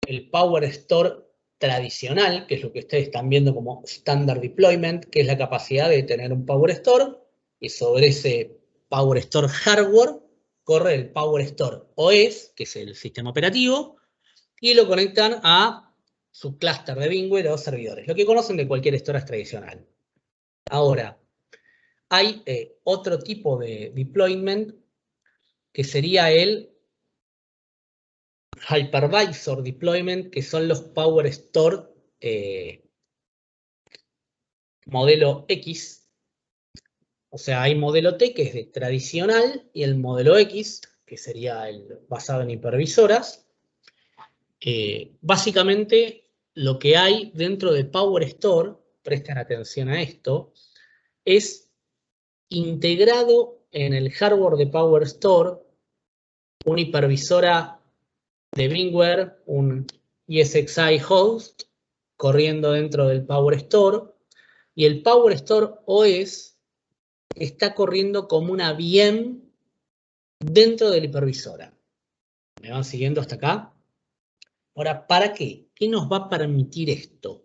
El PowerStore tradicional, que es lo que ustedes están viendo como Standard Deployment, que es la capacidad de tener un PowerStore y sobre ese PowerStore hardware corre el PowerStore OS, que es el sistema operativo, y lo conectan a su clúster de VMware o servidores, lo que conocen de cualquier storage tradicional. Ahora, hay otro tipo de deployment que sería el Hypervisor Deployment, que son los PowerStore modelo X. O sea, hay modelo T, que es de tradicional, y el modelo X, que sería el basado en hipervisoras. Básicamente, lo que hay dentro de PowerStore, presten atención a esto, es integrado en el hardware de PowerStore una hipervisora de VMware, un ESXi host, corriendo dentro del PowerStore, y el PowerStore OS está corriendo como una VM dentro de la hipervisora. ¿Me van siguiendo hasta acá? Ahora, ¿para qué? ¿Qué nos va a permitir esto?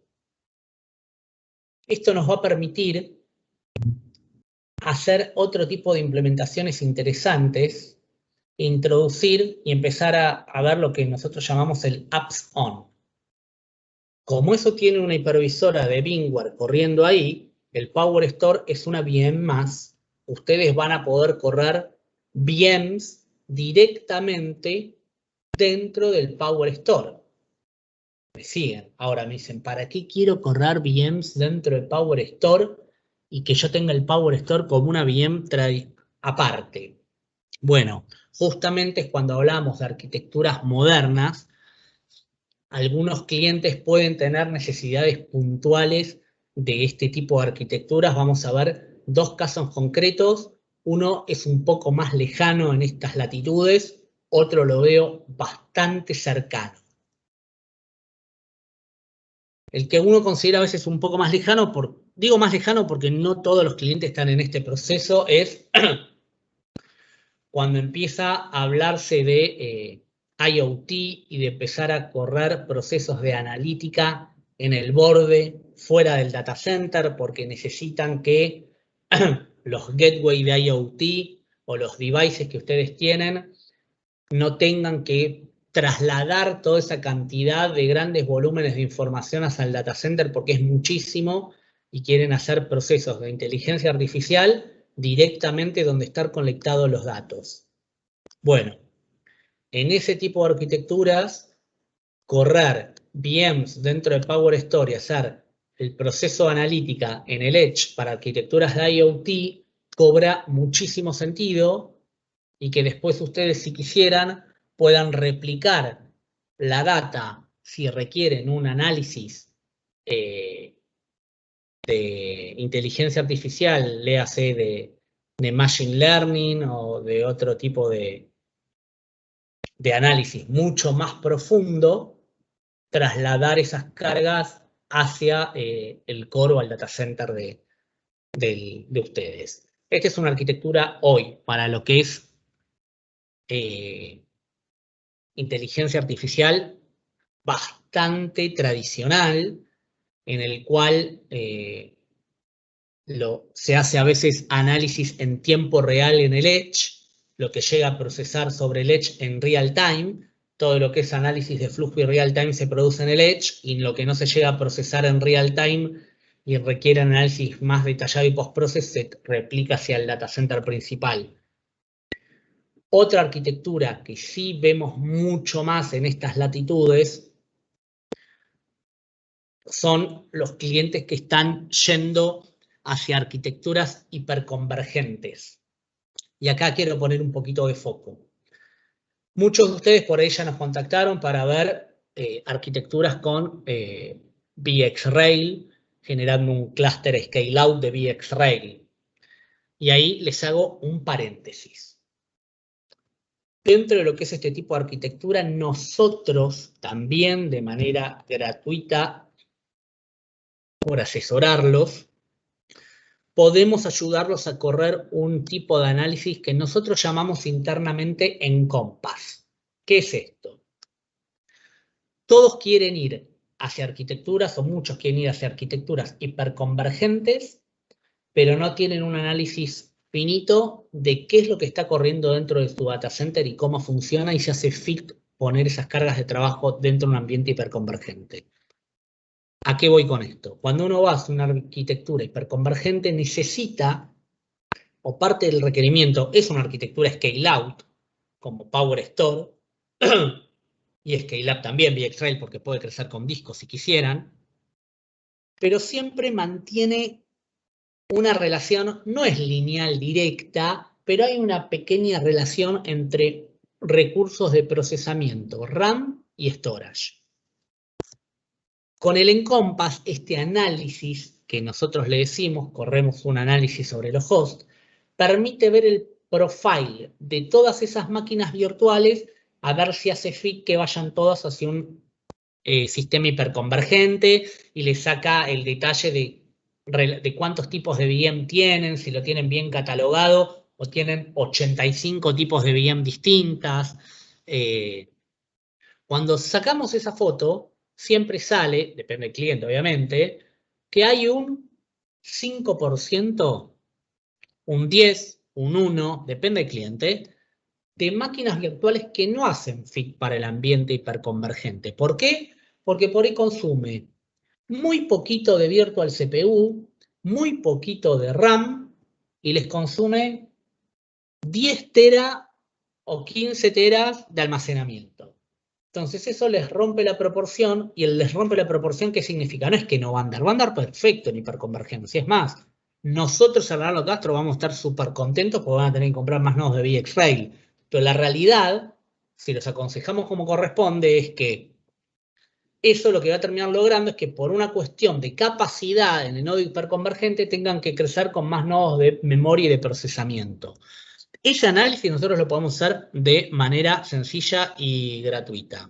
Esto nos va a permitir hacer otro tipo de implementaciones interesantes, introducir y empezar a ver lo que nosotros llamamos el apps on. Como eso tiene una hipervisora de VMware corriendo ahí, el PowerStore es una VM más. Ustedes van a poder correr VMs directamente dentro del PowerStore. Me siguen. Ahora me dicen, ¿para qué quiero correr VMs dentro del PowerStore y que yo tenga el PowerStore como una VM aparte? Bueno, justamente es cuando hablamos de arquitecturas modernas, algunos clientes pueden tener necesidades puntuales de este tipo de arquitecturas. Vamos a ver 2 casos concretos. Uno es un poco más lejano en estas latitudes, otro lo veo bastante cercano. El que uno considera a veces un poco más lejano, digo más lejano porque no todos los clientes están en este proceso, es cuando empieza a hablarse de IoT y de empezar a correr procesos de analítica en el borde, fuera del data center, porque necesitan que los gateways de IoT o los devices que ustedes tienen no tengan que trasladar toda esa cantidad de grandes volúmenes de información hacia el data center porque es muchísimo y quieren hacer procesos de inteligencia artificial directamente donde están conectados los datos. Bueno, en ese tipo de arquitecturas, correr VMs dentro de PowerStore y hacer el proceso de analítica en el Edge para arquitecturas de IoT cobra muchísimo sentido y que después ustedes, si quisieran, puedan replicar la data si requieren un análisis de inteligencia artificial, léase de machine learning o de otro tipo de análisis mucho más profundo, trasladar esas cargas hacia el core o al data center de ustedes. Esta es una arquitectura hoy para lo que es inteligencia artificial bastante tradicional, en el cual se hace a veces análisis en tiempo real en el Edge, lo que llega a procesar sobre el Edge en real time. Todo lo que es análisis de flujo y real time se produce en el Edge, y lo que no se llega a procesar en real time y requiere análisis más detallado y post-process se replica hacia el data center principal. Otra arquitectura que sí vemos mucho más en estas latitudes son los clientes que están yendo hacia arquitecturas hiperconvergentes. Y acá quiero poner un poquito de foco. Muchos de ustedes por ahí ya nos contactaron para ver arquitecturas con VxRail, generando un clúster scale-out de VxRail. Y ahí les hago un paréntesis. Dentro de lo que es este tipo de arquitectura, nosotros también de manera gratuita, por asesorarlos, podemos ayudarlos a correr un tipo de análisis que nosotros llamamos internamente Encompass. ¿Qué es esto? Todos quieren ir hacia arquitecturas, o muchos quieren ir hacia arquitecturas hiperconvergentes, pero no tienen un análisis finito de qué es lo que está corriendo dentro de su data center y cómo funciona y se hace fit poner esas cargas de trabajo dentro de un ambiente hiperconvergente. ¿A qué voy con esto? Cuando uno va a hacer una arquitectura hiperconvergente necesita, o parte del requerimiento es una arquitectura scale-out, como PowerStore, y scale-up también, VxRail, porque puede crecer con discos si quisieran, pero siempre mantiene una relación, no es lineal directa, pero hay una pequeña relación entre recursos de procesamiento, RAM y storage. Con el Encompass, este análisis que nosotros le decimos, corremos un análisis sobre los hosts, permite ver el profile de todas esas máquinas virtuales a ver si hace fit que vayan todas hacia un sistema hiperconvergente y le saca el detalle de cuántos tipos de VM tienen, si lo tienen bien catalogado o tienen 85 tipos de VM distintas. Cuando sacamos esa foto, siempre sale, depende del cliente obviamente, que hay un 5%, un 10%, un 1%, depende del cliente, de máquinas virtuales que no hacen fit para el ambiente hiperconvergente. ¿Por qué? Porque por ahí consume muy poquito de virtual CPU, muy poquito de RAM y les consume 10 teras o 15 teras de almacenamiento. Entonces eso les rompe la proporción, y el les rompe la proporción, ¿qué significa? No es que no va a andar perfecto en hiperconvergencia. Es más, nosotros al los Castro vamos a estar súper contentos porque van a tener que comprar más nodos de VxRail. Pero la realidad, si los aconsejamos como corresponde, es que eso lo que va a terminar logrando es que por una cuestión de capacidad en el nodo hiperconvergente tengan que crecer con más nodos de memoria y de procesamiento. Ese análisis nosotros lo podemos hacer de manera sencilla y gratuita.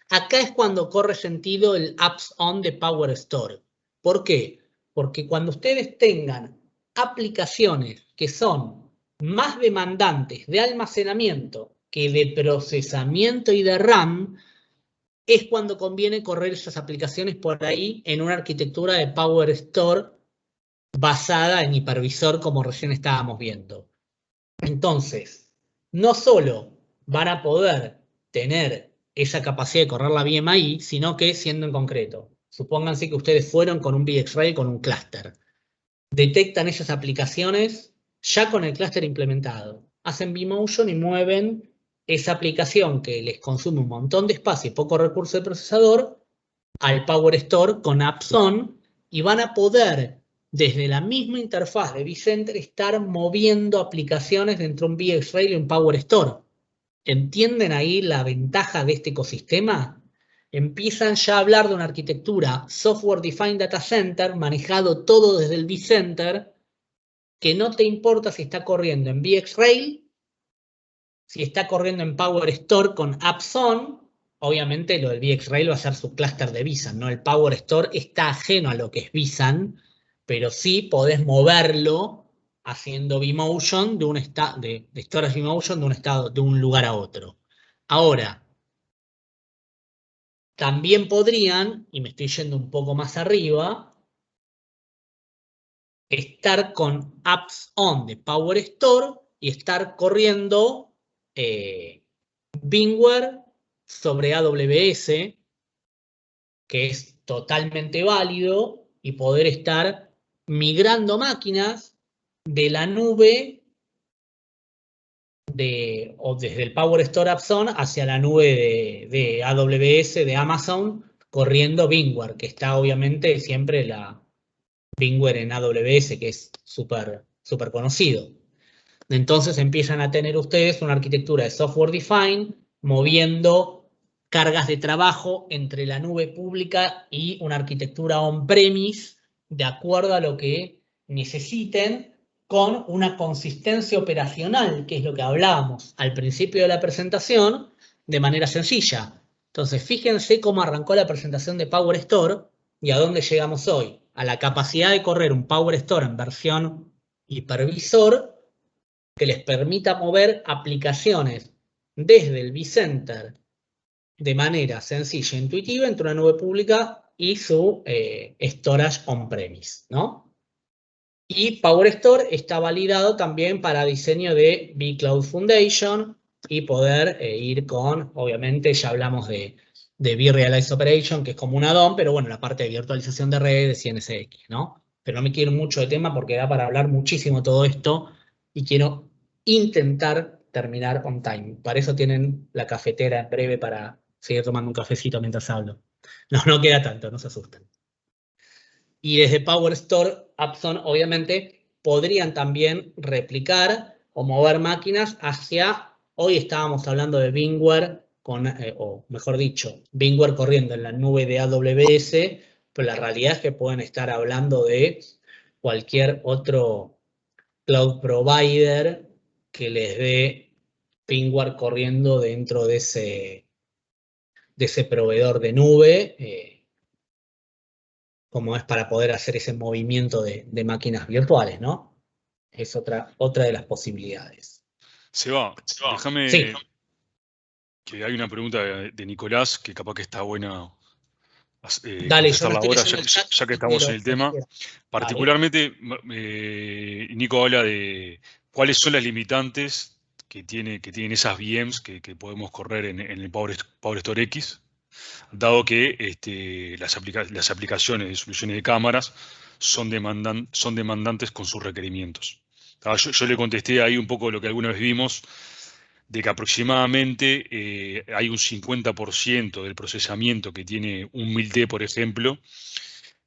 Acá es cuando corre sentido el apps on de PowerStore. ¿Por qué? Porque cuando ustedes tengan aplicaciones que son más demandantes de almacenamiento que de procesamiento y de RAM, es cuando conviene correr esas aplicaciones por ahí en una arquitectura de PowerStore basada en hipervisor como recién estábamos viendo. Entonces, no solo van a poder tener esa capacidad de correr la VMI, sino que siendo en concreto, supónganse que ustedes fueron con un VxRail con un clúster. Detectan esas aplicaciones ya con el clúster implementado. Hacen vMotion y mueven esa aplicación que les consume un montón de espacio y poco recurso de procesador al PowerStore con AppsOn y van a poder, desde la misma interfaz de vCenter, estar moviendo aplicaciones dentro de un VxRail y un PowerStore. ¿Entienden ahí la ventaja de este ecosistema? Empiezan ya a hablar de una arquitectura Software Defined Data Center, manejado todo desde el vCenter, que no te importa si está corriendo en VxRail, si está corriendo en PowerStore con AppsOn. Obviamente lo del VxRail va a ser su clúster de vSAN, ¿no? El PowerStore está ajeno a lo que es vSAN, pero sí podés moverlo haciendo vMotion de storage vMotion de un lugar a otro. Ahora, también podrían, y me estoy yendo un poco más arriba, estar con AppsOn de PowerStore y estar corriendo VMware sobre AWS, que es totalmente válido, y poder estar migrando máquinas de la nube o desde el PowerStore AppsOn hacia la nube de AWS, de Amazon, corriendo VMware, que está obviamente siempre la VMware en AWS, que es súper conocido. Entonces empiezan a tener ustedes una arquitectura de software defined, moviendo cargas de trabajo entre la nube pública y una arquitectura on-premise, de acuerdo a lo que necesiten, con una consistencia operacional, que es lo que hablábamos al principio de la presentación, de manera sencilla. Entonces, fíjense cómo arrancó la presentación de PowerStore y a dónde llegamos hoy. A la capacidad de correr un PowerStore en versión hipervisor que les permita mover aplicaciones desde el vCenter de manera sencilla e intuitiva entre una nube pública y su storage on-premise, ¿no? Y PowerStore está validado también para diseño de vCloud Foundation y poder ir con, obviamente ya hablamos de vRealize Operation, que es como un add-on, pero bueno, la parte de virtualización de redes y NSX, ¿no? Pero no me quiero mucho de tema porque da para hablar muchísimo todo esto y quiero intentar terminar on time. Para eso tienen la cafetera en breve para seguir tomando un cafecito mientras hablo. No queda tanto, no se asusten. Y desde PowerStore, AppsOn, obviamente, podrían también replicar o mover máquinas hacia, hoy estábamos hablando de VMware, o mejor dicho, VMware corriendo en la nube de AWS, pero la realidad es que pueden estar hablando de cualquier otro cloud provider que les dé VMware corriendo dentro de ese proveedor de nube, como es para poder hacer ese movimiento de máquinas virtuales, ¿no? Es otra de las posibilidades. Seba, déjame Sí. que hay una pregunta de Nicolás que capaz que está buena Dale, yo contestarla no estoy ahora, leyendo el chat, ya que estamos en el tema. Particularmente, Nico habla de cuáles son las limitantes que tienen esas VMs que podemos correr en el PowerStore X, dado que las aplicaciones de soluciones de cámaras son demandantes con sus requerimientos. Yo le contesté ahí un poco lo que alguna vez vimos, de que aproximadamente hay un 50% del procesamiento que tiene un 1000D, por ejemplo,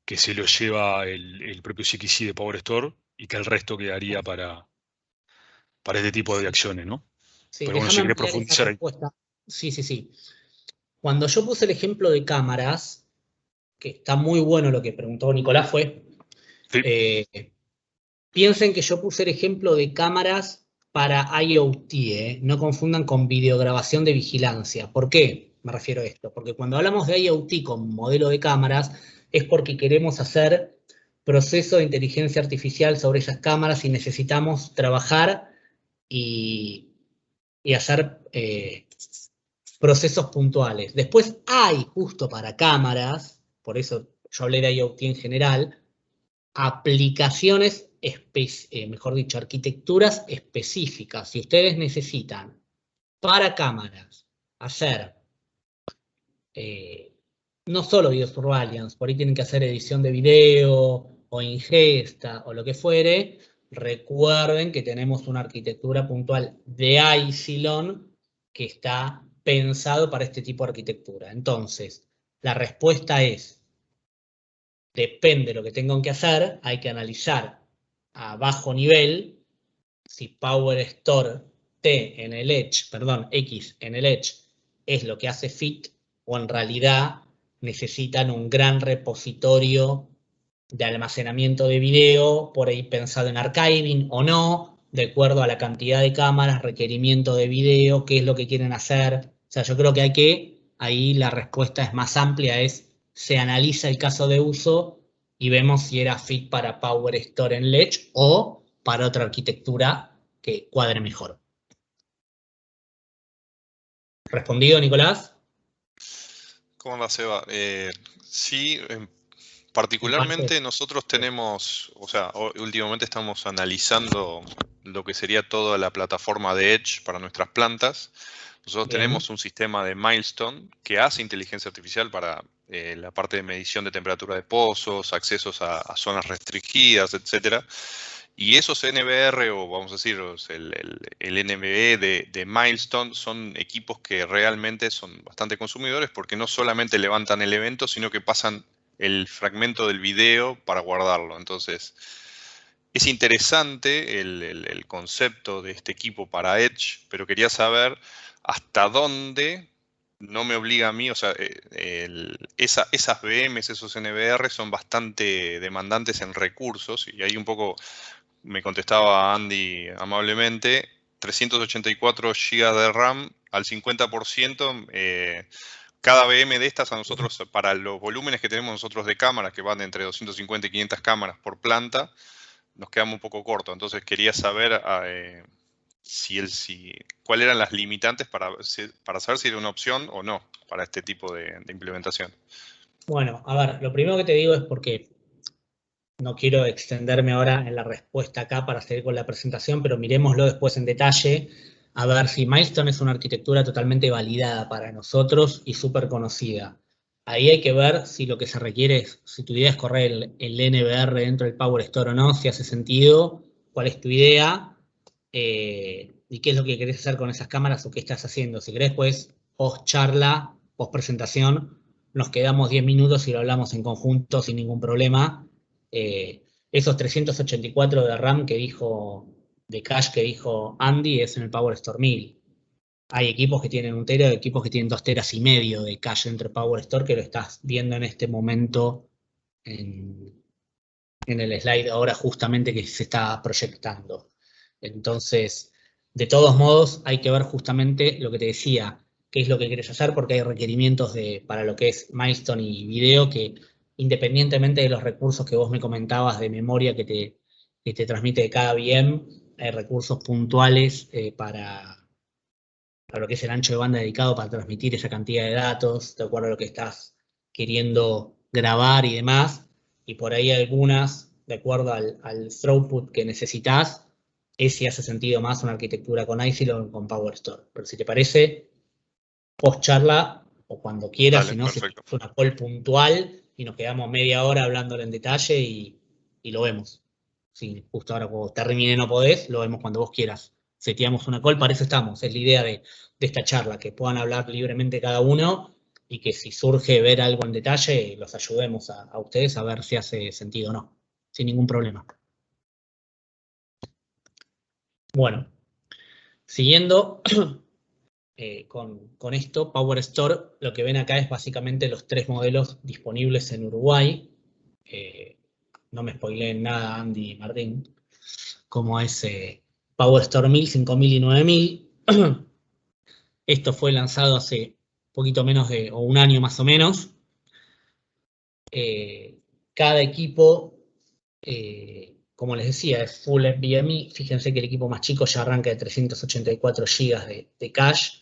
que se lo lleva el propio CXC de PowerStore y que el resto quedaría para este tipo de acciones, ¿no? Sí, pero bueno, si déjame querés ampliar esa profundizar ahí. respuesta. Sí. Cuando yo puse el ejemplo de cámaras, que está muy bueno lo que preguntó Nicolás, fue, Sí. piensen que yo puse el ejemplo de cámaras para IoT, no confundan con videograbación de vigilancia. ¿Por qué me refiero a esto? Porque cuando hablamos de IoT con modelo de cámaras, es porque queremos hacer proceso de inteligencia artificial sobre esas cámaras y necesitamos trabajar y hacer procesos puntuales. Después hay, justo para cámaras, por eso yo hablé de IoT en general, aplicaciones mejor dicho, arquitecturas específicas. Si ustedes necesitan para cámaras hacer no solo videosurveillance, por ahí tienen que hacer edición de video o ingesta o lo que fuere, recuerden que tenemos una arquitectura puntual de Isilon que está pensado para este tipo de arquitectura. Entonces, la respuesta es, depende de lo que tengan que hacer, hay que analizar a bajo nivel si PowerStore T en el Edge, perdón, X en el Edge es lo que hace fit o en realidad necesitan un gran repositorio de almacenamiento de video, por ahí pensado en archiving o no, de acuerdo a la cantidad de cámaras, requerimiento de video, qué es lo que quieren hacer. O sea, yo creo que ahí la respuesta es más amplia, se analiza el caso de uso y vemos si era fit para PowerStore en Edge o para otra arquitectura que cuadre mejor. ¿Respondido, Nicolás? ¿Cómo anda, Seba? Sí, particularmente nosotros tenemos, o sea, últimamente estamos analizando lo que sería toda la plataforma de Edge para nuestras plantas. Nosotros tenemos un sistema de Milestone que hace inteligencia artificial para la parte de medición de temperatura de pozos, accesos a zonas restringidas, etcétera. Y esos NVR, o vamos a decir, el NVE de Milestone, son equipos que realmente son bastante consumidores porque no solamente levantan el evento, sino que pasan el fragmento del video para guardarlo. Entonces, es interesante el concepto de este equipo para Edge, pero quería saber hasta dónde no me obliga a mí, o sea, esas VMs, esos NVR son bastante demandantes en recursos, y ahí un poco me contestaba Andy amablemente, 384 GB de RAM al 50%, cada VM de estas a nosotros, para los volúmenes que tenemos nosotros de cámaras, que van entre 250 y 500 cámaras por planta, nos quedamos un poco cortos. Entonces quería saber cuáles eran las limitantes para saber si era una opción o no para este tipo de implementación. Bueno, a ver, lo primero que te digo es porque no quiero extenderme ahora en la respuesta acá para seguir con la presentación, pero miremoslo después en detalle, a ver si Milestone es una arquitectura totalmente validada para nosotros y súper conocida. Ahí hay que ver si lo que se requiere es, si tu idea es correr el NVR dentro del PowerStore o no, si hace sentido, cuál es tu idea, y qué es lo que querés hacer con esas cámaras o qué estás haciendo. Si querés, pues, post charla, post presentación, nos quedamos 10 minutos y lo hablamos en conjunto sin ningún problema. Esos 384 de RAM de cache que dijo Andy, es en el PowerStore 1000. Hay equipos que tienen 1 tera, equipos que tienen 2,5 teras de cache dentro de PowerStore, que lo estás viendo en este momento en el slide ahora justamente que se está proyectando. Entonces, de todos modos, hay que ver justamente lo que te decía, qué es lo que querés hacer, porque hay requerimientos para lo que es Milestone y video que, independientemente de los recursos que vos me comentabas de memoria que te transmite de cada VM, hay recursos puntuales para lo que es el ancho de banda dedicado para transmitir esa cantidad de datos, de acuerdo a lo que estás queriendo grabar y demás, y por ahí algunas, de acuerdo al throughput que necesitas, es si hace sentido más una arquitectura con Isilon o con PowerStore. Pero si te parece, post charla o cuando quieras, Dale, si no, perfecto. es una call puntual y nos quedamos media hora hablándolo en detalle y lo vemos. Si justo ahora cuando termine no podés, lo vemos cuando vos quieras. Seteamos una call, para eso estamos. Es la idea de esta charla, que puedan hablar libremente cada uno y que si surge ver algo en detalle, los ayudemos a ustedes a ver si hace sentido o no. Sin ningún problema. Bueno, siguiendo con esto, PowerStore, lo que ven acá es básicamente los 3 modelos disponibles en Uruguay. No me spoileen nada, Andy y Martín, como es PowerStore 1000, 5000 y 9000. Esto fue lanzado hace poquito menos de, o 1 año más o menos. Cada equipo, como les decía, es full NVMe. Fíjense que el equipo más chico ya arranca de 384 GB de cache,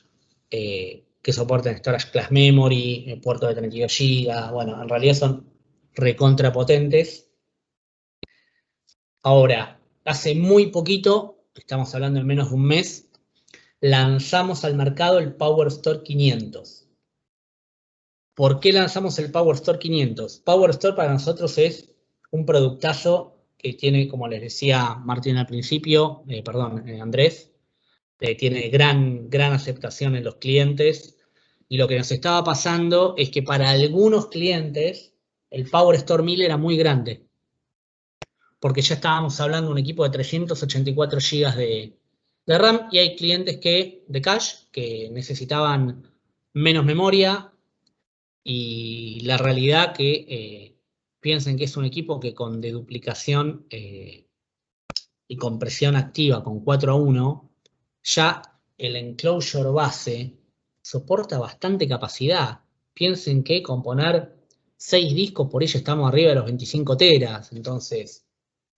que soportan Storage Class Memory, puerto de 32 GB. Bueno, en realidad son recontra potentes. Ahora, hace muy poquito, estamos hablando de menos de un mes, lanzamos al mercado el Power Store 500. ¿Por qué lanzamos el Power Store 500? Power Store para nosotros es un productazo que tiene, como les decía Martín al principio, Andrés, tiene gran aceptación en los clientes. Y lo que nos estaba pasando es que para algunos clientes el Power Store 1000 era muy grande. Porque ya estábamos hablando de un equipo de 384 GB de RAM y hay clientes de cache que necesitaban menos memoria y la realidad que piensen que es un equipo que con deduplicación y compresión activa con 4:1 ya el enclosure base soporta bastante capacidad. Piensen que con poner 6 discos por ello estamos arriba de los 25 teras, entonces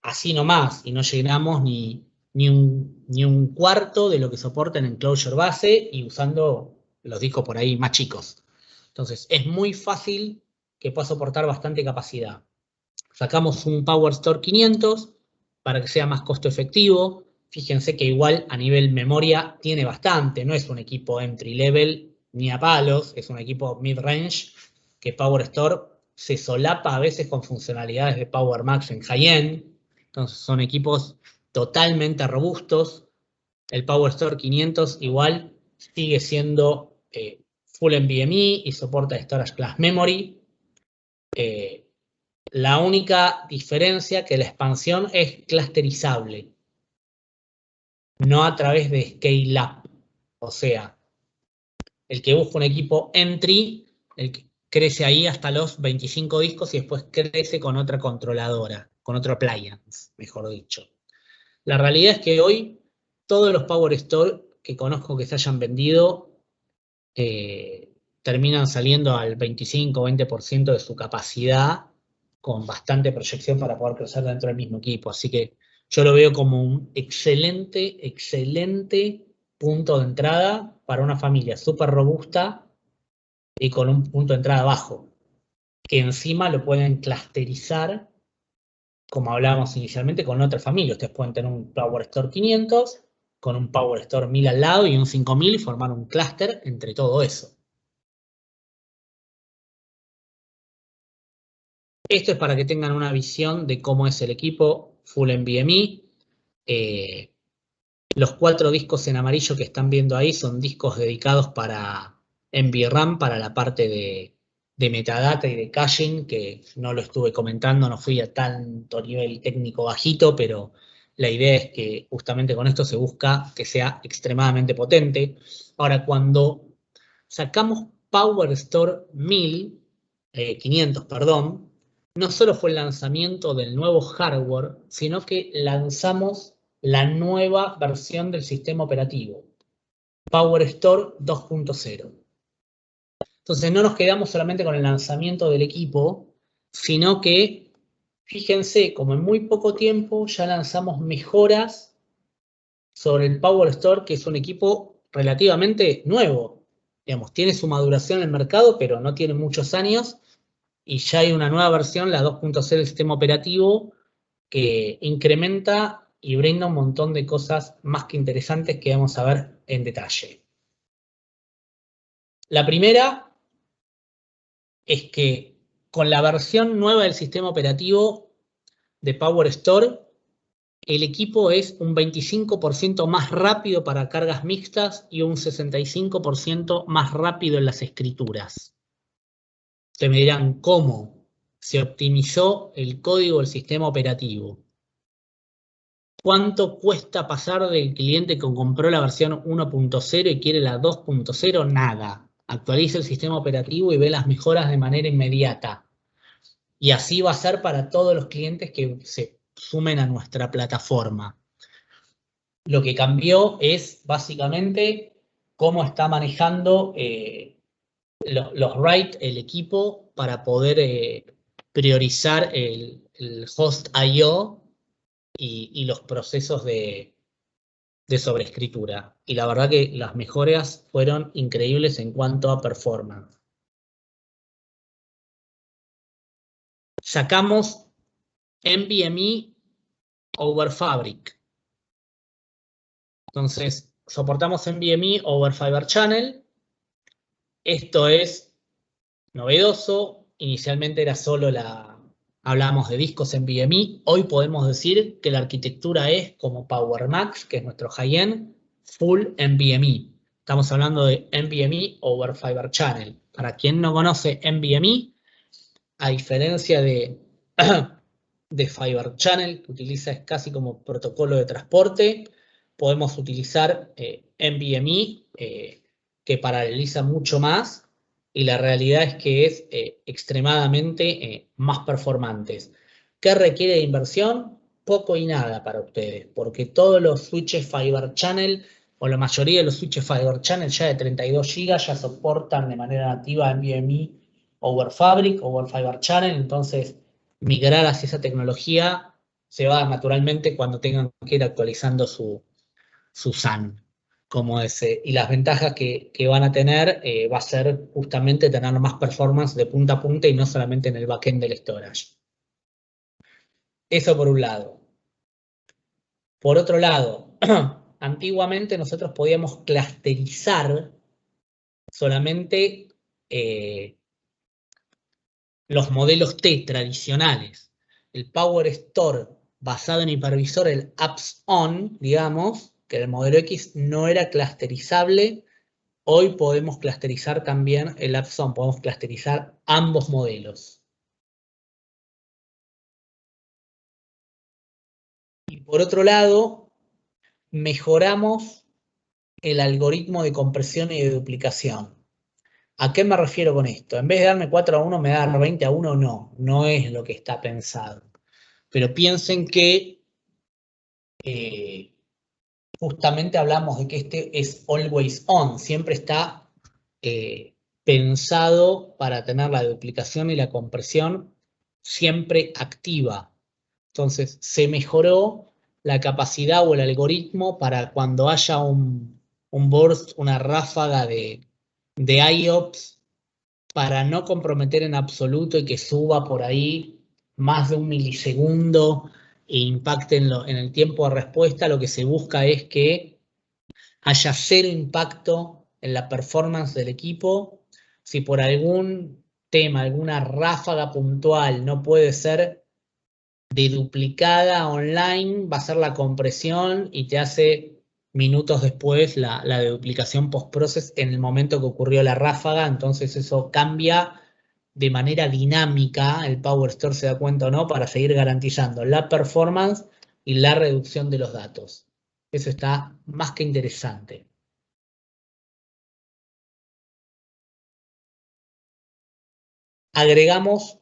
así nomás, y no llegamos ni un cuarto de lo que soporta en enclosure base y usando los discos por ahí más chicos. Entonces es muy fácil que pueda soportar bastante capacidad. Sacamos un Power Store 500 para que sea más costo efectivo. Fíjense que igual a nivel memoria tiene bastante, no es un equipo entry level ni a palos, es un equipo mid-range que Power Store se solapa a veces con funcionalidades de Power Max en high-end. Entonces son equipos totalmente robustos. El Power Store 500 igual sigue siendo full NVMe y soporta Storage Class Memory. La única diferencia que la expansión es clusterizable, no a través de Scale Up. O sea, el que busca un equipo entry, crece ahí hasta los 25 discos y después crece con otra controladora, con otro appliance, mejor dicho. La realidad es que hoy todos los Power Store que conozco que se hayan vendido terminan saliendo al 25-20% de su capacidad, con bastante proyección para poder crecer dentro del mismo equipo. Así que yo lo veo como un excelente punto de entrada para una familia súper robusta y con un punto de entrada bajo, que encima lo pueden clusterizar, como hablábamos inicialmente, con otra familia. Ustedes pueden tener un Power Store 500 con un Power Store 1000 al lado y un 5000 y formar un clúster entre todo eso. Esto es para que tengan una visión de cómo es el equipo full NVMe. Los 4 discos en amarillo que están viendo ahí son discos dedicados para NVRAM, para la parte de metadata y de caching, que no lo estuve comentando, no fui a tanto nivel técnico bajito, pero la idea es que justamente con esto se busca que sea extremadamente potente. Ahora, cuando sacamos Power Store 500, perdón, no solo fue el lanzamiento del nuevo hardware, sino que lanzamos la nueva versión del sistema operativo, Power Store 2.0. Entonces no nos quedamos solamente con el lanzamiento del equipo, sino que, fíjense, como en muy poco tiempo ya lanzamos mejoras sobre el Power Store, que es un equipo relativamente nuevo. Digamos, tiene su maduración en el mercado, pero no tiene muchos años, y ya hay una nueva versión, la 2.0 del sistema operativo, que incrementa y brinda un montón de cosas más que interesantes que vamos a ver en detalle. La primera es que con la versión nueva del sistema operativo de Power Store, el equipo es un 25% más rápido para cargas mixtas y un 65% más rápido en las escrituras. Ustedes me dirán, ¿cómo se optimizó el código del sistema operativo? ¿Cuánto cuesta pasar del cliente que compró la versión 1.0 y quiere la 2.0? Nada. Actualiza el sistema operativo y ve las mejoras de manera inmediata. Y así va a ser para todos los clientes que se sumen a nuestra plataforma. Lo que cambió es básicamente cómo está manejando los RAID, el equipo, para poder priorizar el host I/O y los procesos de sobreescritura. Y la verdad que las mejoras fueron increíbles en cuanto a performance. Sacamos NVMe over Fabric. Entonces, soportamos NVMe over Fiber Channel. Esto es novedoso. Inicialmente era solo hablábamos de discos NVMe. Hoy podemos decir que la arquitectura es como PowerMax, que es nuestro high-end, full NVMe. Estamos hablando de NVMe over Fiber Channel. Para quien no conoce NVMe, a diferencia de Fiber Channel, que utiliza casi como protocolo de transporte, podemos utilizar NVMe, que paraleliza mucho más, y la realidad es que es extremadamente más performantes. ¿Qué requiere de inversión? Poco y nada para ustedes, porque todos los switches Fiber Channel, o la mayoría de los switches Fiber Channel ya de 32 GB ya soportan de manera nativa NVMe over Fabric, over Fiber Channel. Entonces migrar hacia esa tecnología se va a dar naturalmente cuando tengan que ir actualizando su SAN. Como ese. Y las ventajas que van a tener va a ser justamente tener más performance de punta a punta y no solamente en el backend del storage. Eso por un lado. Por otro lado, antiguamente nosotros podíamos clusterizar solamente los modelos T tradicionales. El Power Store basado en hipervisor, el Apps On, digamos, que el modelo X no era clusterizable. Hoy podemos clusterizar también el Apps On, podemos clusterizar ambos modelos. Y por otro lado, mejoramos el algoritmo de compresión y de duplicación. ¿A qué me refiero con esto? En vez de darme 4:1, me da 20:1, no es lo que está pensado. Pero piensen que justamente hablamos de que este es always on, siempre está pensado para tener la duplicación y la compresión siempre activa. Entonces, se mejoró la capacidad o el algoritmo para cuando haya un burst, una ráfaga de IOPS, para no comprometer en absoluto y que suba por ahí más de 1 milisegundo e impacte en el tiempo de respuesta. Lo que se busca es que haya cero impacto en la performance del equipo. Si por algún tema, alguna ráfaga puntual no puede ser deduplicada online, va a ser la compresión y te hace minutos después la deduplicación post-process en el momento que ocurrió la ráfaga. Entonces eso cambia de manera dinámica, el Power Store se da cuenta o no, para seguir garantizando la performance y la reducción de los datos. Eso está más que interesante. Agregamos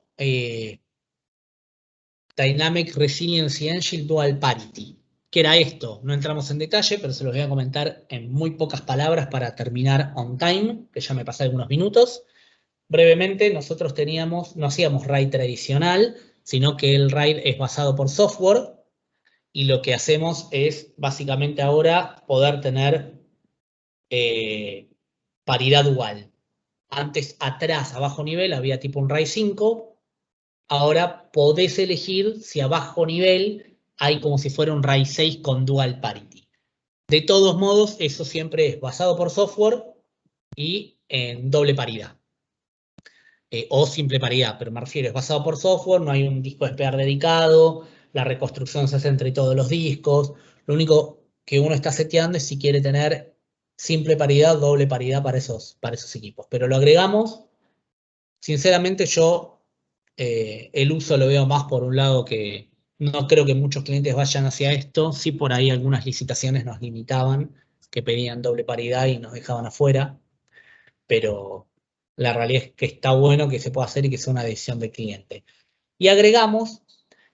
Dynamic Resiliency Engine Dual Parity. ¿Qué era esto? No entramos en detalle, pero se los voy a comentar en muy pocas palabras para terminar on time, que ya me pasé algunos minutos. Brevemente, nosotros no hacíamos RAID tradicional, sino que el RAID es basado por software, y lo que hacemos es básicamente ahora poder tener paridad dual. Antes, atrás, a bajo nivel, había tipo un RAID 5, ahora podés elegir si a bajo nivel hay como si fuera un RAID 6 con dual parity. De todos modos, eso siempre es basado por software y en doble paridad. O simple paridad, pero me refiero, es basado por software, no hay un disco SPEAR dedicado, la reconstrucción se hace entre todos los discos. Lo único que uno está seteando es si quiere tener simple paridad o doble paridad para esos equipos. Pero lo agregamos. Sinceramente yo el uso lo veo más por un lado que no creo que muchos clientes vayan hacia esto. Sí, por ahí algunas licitaciones nos limitaban, que pedían doble paridad y nos dejaban afuera. Pero la realidad es que está bueno que se pueda hacer y que sea una decisión del cliente. Y agregamos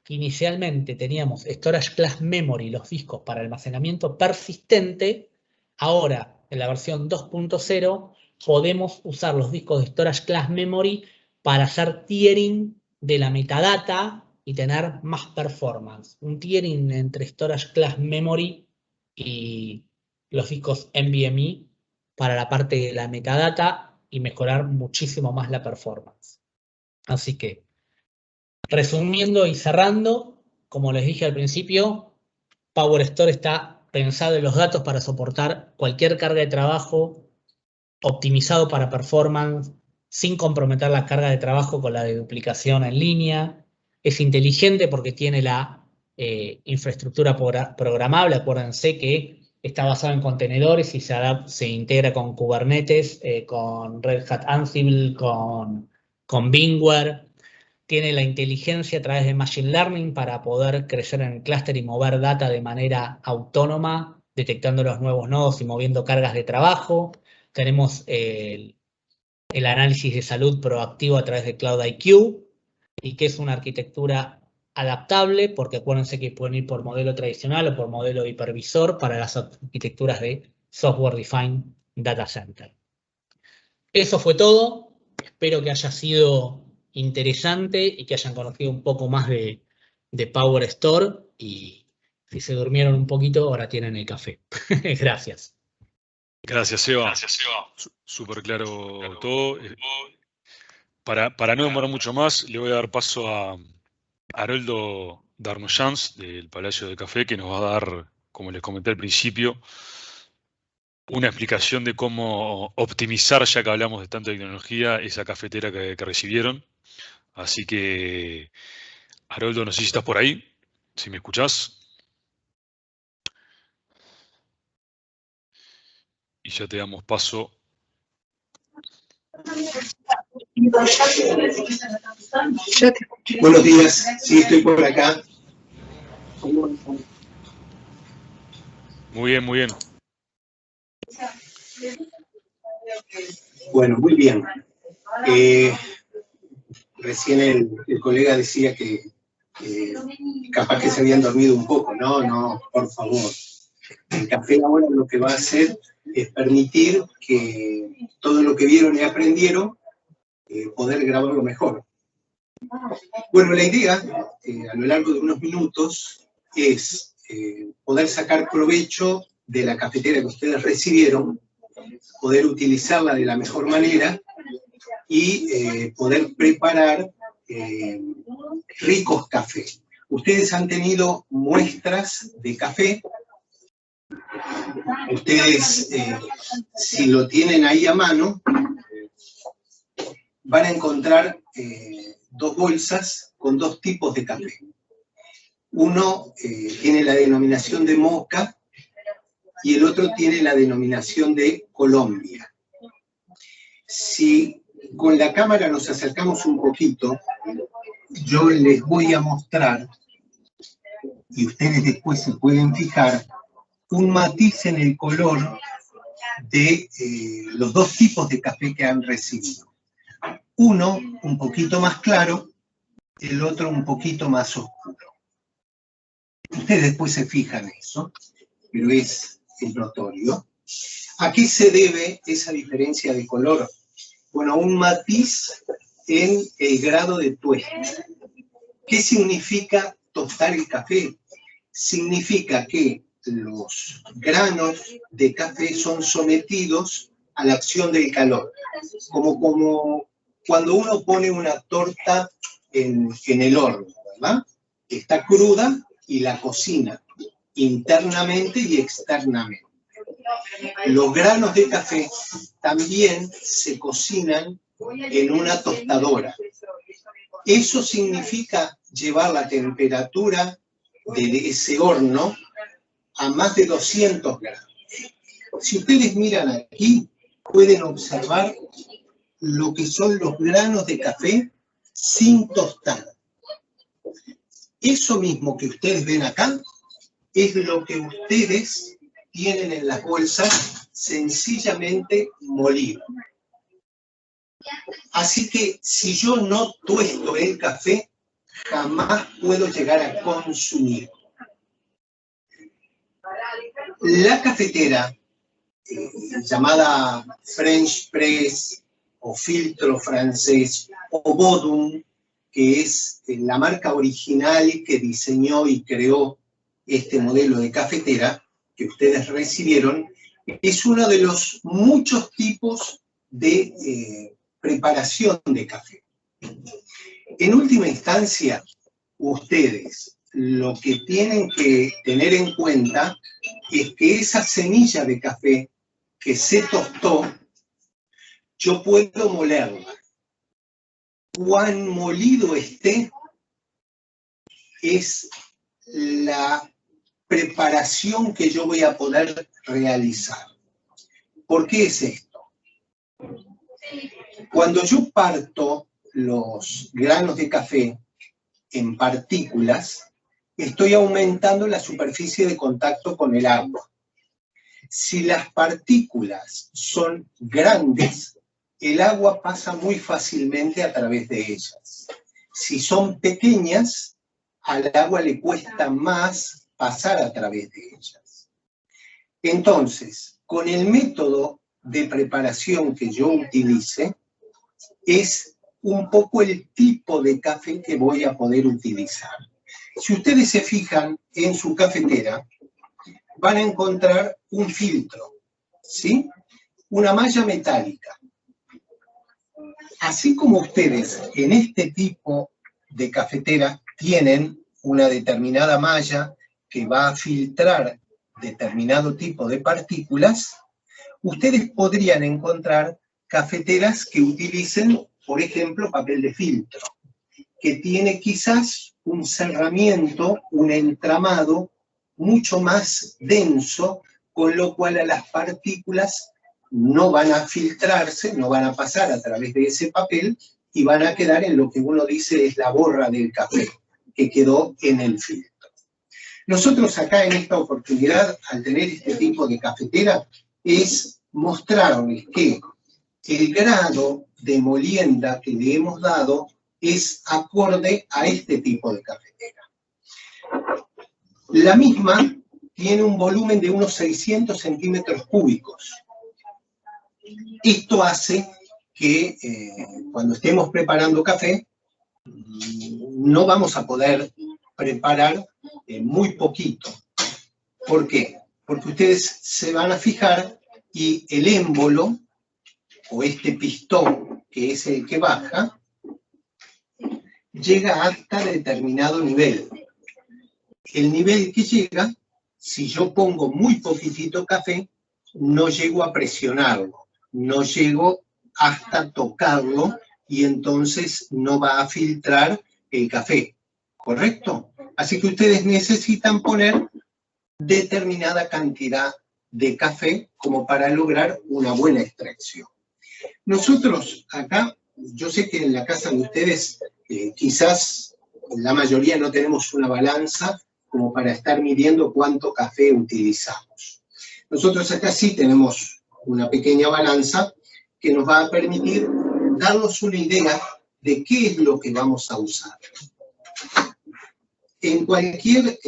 que inicialmente teníamos Storage Class Memory, los discos para almacenamiento persistente. Ahora, en la versión 2.0, podemos usar los discos de Storage Class Memory para hacer tiering de la metadata y tener más performance. Un tiering entre Storage Class Memory y los discos NVMe para la parte de la metadata y mejorar muchísimo más la performance. Así que, resumiendo y cerrando, como les dije al principio, PowerStore está pensado en los datos para soportar cualquier carga de trabajo, optimizado para performance, sin comprometer la carga de trabajo con la de duplicación en línea. Es inteligente porque tiene la infraestructura programable. Acuérdense que está basado en contenedores y se integra con Kubernetes, con Red Hat Ansible, con VMware. Tiene la inteligencia a través de Machine Learning para poder crecer en el clúster y mover data de manera autónoma, detectando los nuevos nodos y moviendo cargas de trabajo. Tenemos el análisis de salud proactivo a través de Cloud IQ, y que es una arquitectura adaptable, porque acuérdense que pueden ir por modelo tradicional o por modelo hipervisor para las arquitecturas de Software Defined Data Center. Eso fue todo. Espero que haya sido interesante y que hayan conocido un poco más de PowerStore, y si se durmieron un poquito, ahora tienen el café. Gracias. Gracias, Seba. Súper claro todo. Para no demorar mucho más, le voy a dar paso a Haroldo Darnoyans, del Palacio de Café, que nos va a dar, como les comenté al principio, una explicación de cómo optimizar, ya que hablamos de tanta tecnología, esa cafetera que recibieron. Así que, Haroldo, no sé si estás por ahí, si me escuchás. Y ya te damos paso. Buenos días, sí, estoy por acá. Muy bien, muy bien. Bueno, muy bien. Recién el colega decía que capaz que se habían dormido un poco. No, por favor. El café ahora lo que va a hacer es permitir que todo lo que vieron y aprendieron, poder grabarlo mejor. Bueno, la idea, a lo largo de unos minutos, es poder sacar provecho de la cafetera que ustedes recibieron, poder utilizarla de la mejor manera y poder preparar ricos cafés. Ustedes han tenido muestras de café. Ustedes, si lo tienen ahí a mano, van a encontrar dos bolsas con dos tipos de café. Uno tiene la denominación de Moca y el otro tiene la denominación de Colombia. Si con la cámara nos acercamos un poquito, yo les voy a mostrar, y ustedes después se pueden fijar, un matiz en el color de los dos tipos de café que han recibido. Uno un poquito más claro, el otro un poquito más oscuro. Ustedes después se fijan eso, pero es notorio. ¿A qué se debe esa diferencia de color? Bueno, un matiz en el grado de tueste. ¿Qué significa tostar el café? Significa que los granos de café son sometidos a la acción del calor, como cuando uno pone una torta en el horno, ¿verdad? Está cruda y la cocina internamente y externamente. Los granos de café también se cocinan en una tostadora. Eso significa llevar la temperatura de ese horno a más de 200 grados. Si ustedes miran aquí, pueden observar lo que son los granos de café sin tostar. Eso mismo que ustedes ven acá es lo que ustedes tienen en las bolsas sencillamente molido. Así que si yo no tuesto el café, jamás puedo llegar a consumir. La cafetera, llamada French Press o filtro francés o Bodum, que es la marca original que diseñó y creó este modelo de cafetera que ustedes recibieron, es uno de los muchos tipos de preparación de café. En última instancia, ustedes, lo que tienen que tener en cuenta es que esa semilla de café que se tostó, yo puedo molerla. Cuán molido esté es la preparación que yo voy a poder realizar. ¿Por qué es esto? Cuando yo parto los granos de café en partículas, estoy aumentando la superficie de contacto con el agua. Si las partículas son grandes, el agua pasa muy fácilmente a través de ellas. Si son pequeñas, al agua le cuesta más pasar a través de ellas. Entonces, con el método de preparación que yo utilice, es un poco el tipo de café que voy a poder utilizar. Si ustedes se fijan en su cafetera, van a encontrar un filtro, ¿sí? Una malla metálica. Así como ustedes en este tipo de cafetera tienen una determinada malla que va a filtrar determinado tipo de partículas, ustedes podrían encontrar cafeteras que utilicen, por ejemplo, papel de filtro, que tiene quizás un cerramiento, un entramado mucho más denso, con lo cual a las partículas no van a filtrarse, no van a pasar a través de ese papel y van a quedar en lo que uno dice es la borra del café, que quedó en el filtro. Nosotros acá en esta oportunidad, al tener este tipo de cafetera, es mostrarles que el grado de molienda que le hemos dado es acorde a este tipo de cafetera. La misma tiene un volumen de unos 600 centímetros cúbicos. Esto hace que cuando estemos preparando café, no vamos a poder preparar muy poquito. ¿Por qué? Porque ustedes se van a fijar y el émbolo, o este pistón, que es el que baja, llega hasta determinado nivel. El nivel que llega, si yo pongo muy poquitito café, no llego a presionarlo, no llego hasta tocarlo y entonces no va a filtrar el café, ¿correcto? Así que ustedes necesitan poner determinada cantidad de café como para lograr una buena extracción. Nosotros acá, yo sé que en la casa de ustedes quizás la mayoría no tenemos una balanza como para estar midiendo cuánto café utilizamos. Nosotros acá sí tenemos una pequeña balanza que nos va a permitir darnos una idea de qué es lo que vamos a usar. En cualquier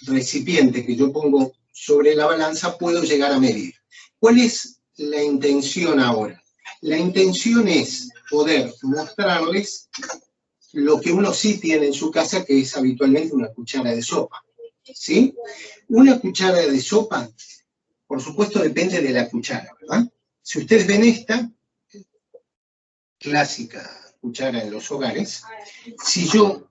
recipiente que yo pongo sobre la balanza puedo llegar a medir. ¿Cuál es la intención ahora? La intención es poder mostrarles lo que uno sí tiene en su casa, que es habitualmente una cuchara de sopa, ¿sí? Una cuchara de sopa, por supuesto, depende de la cuchara, ¿verdad? Si ustedes ven esta, clásica cuchara en los hogares, si yo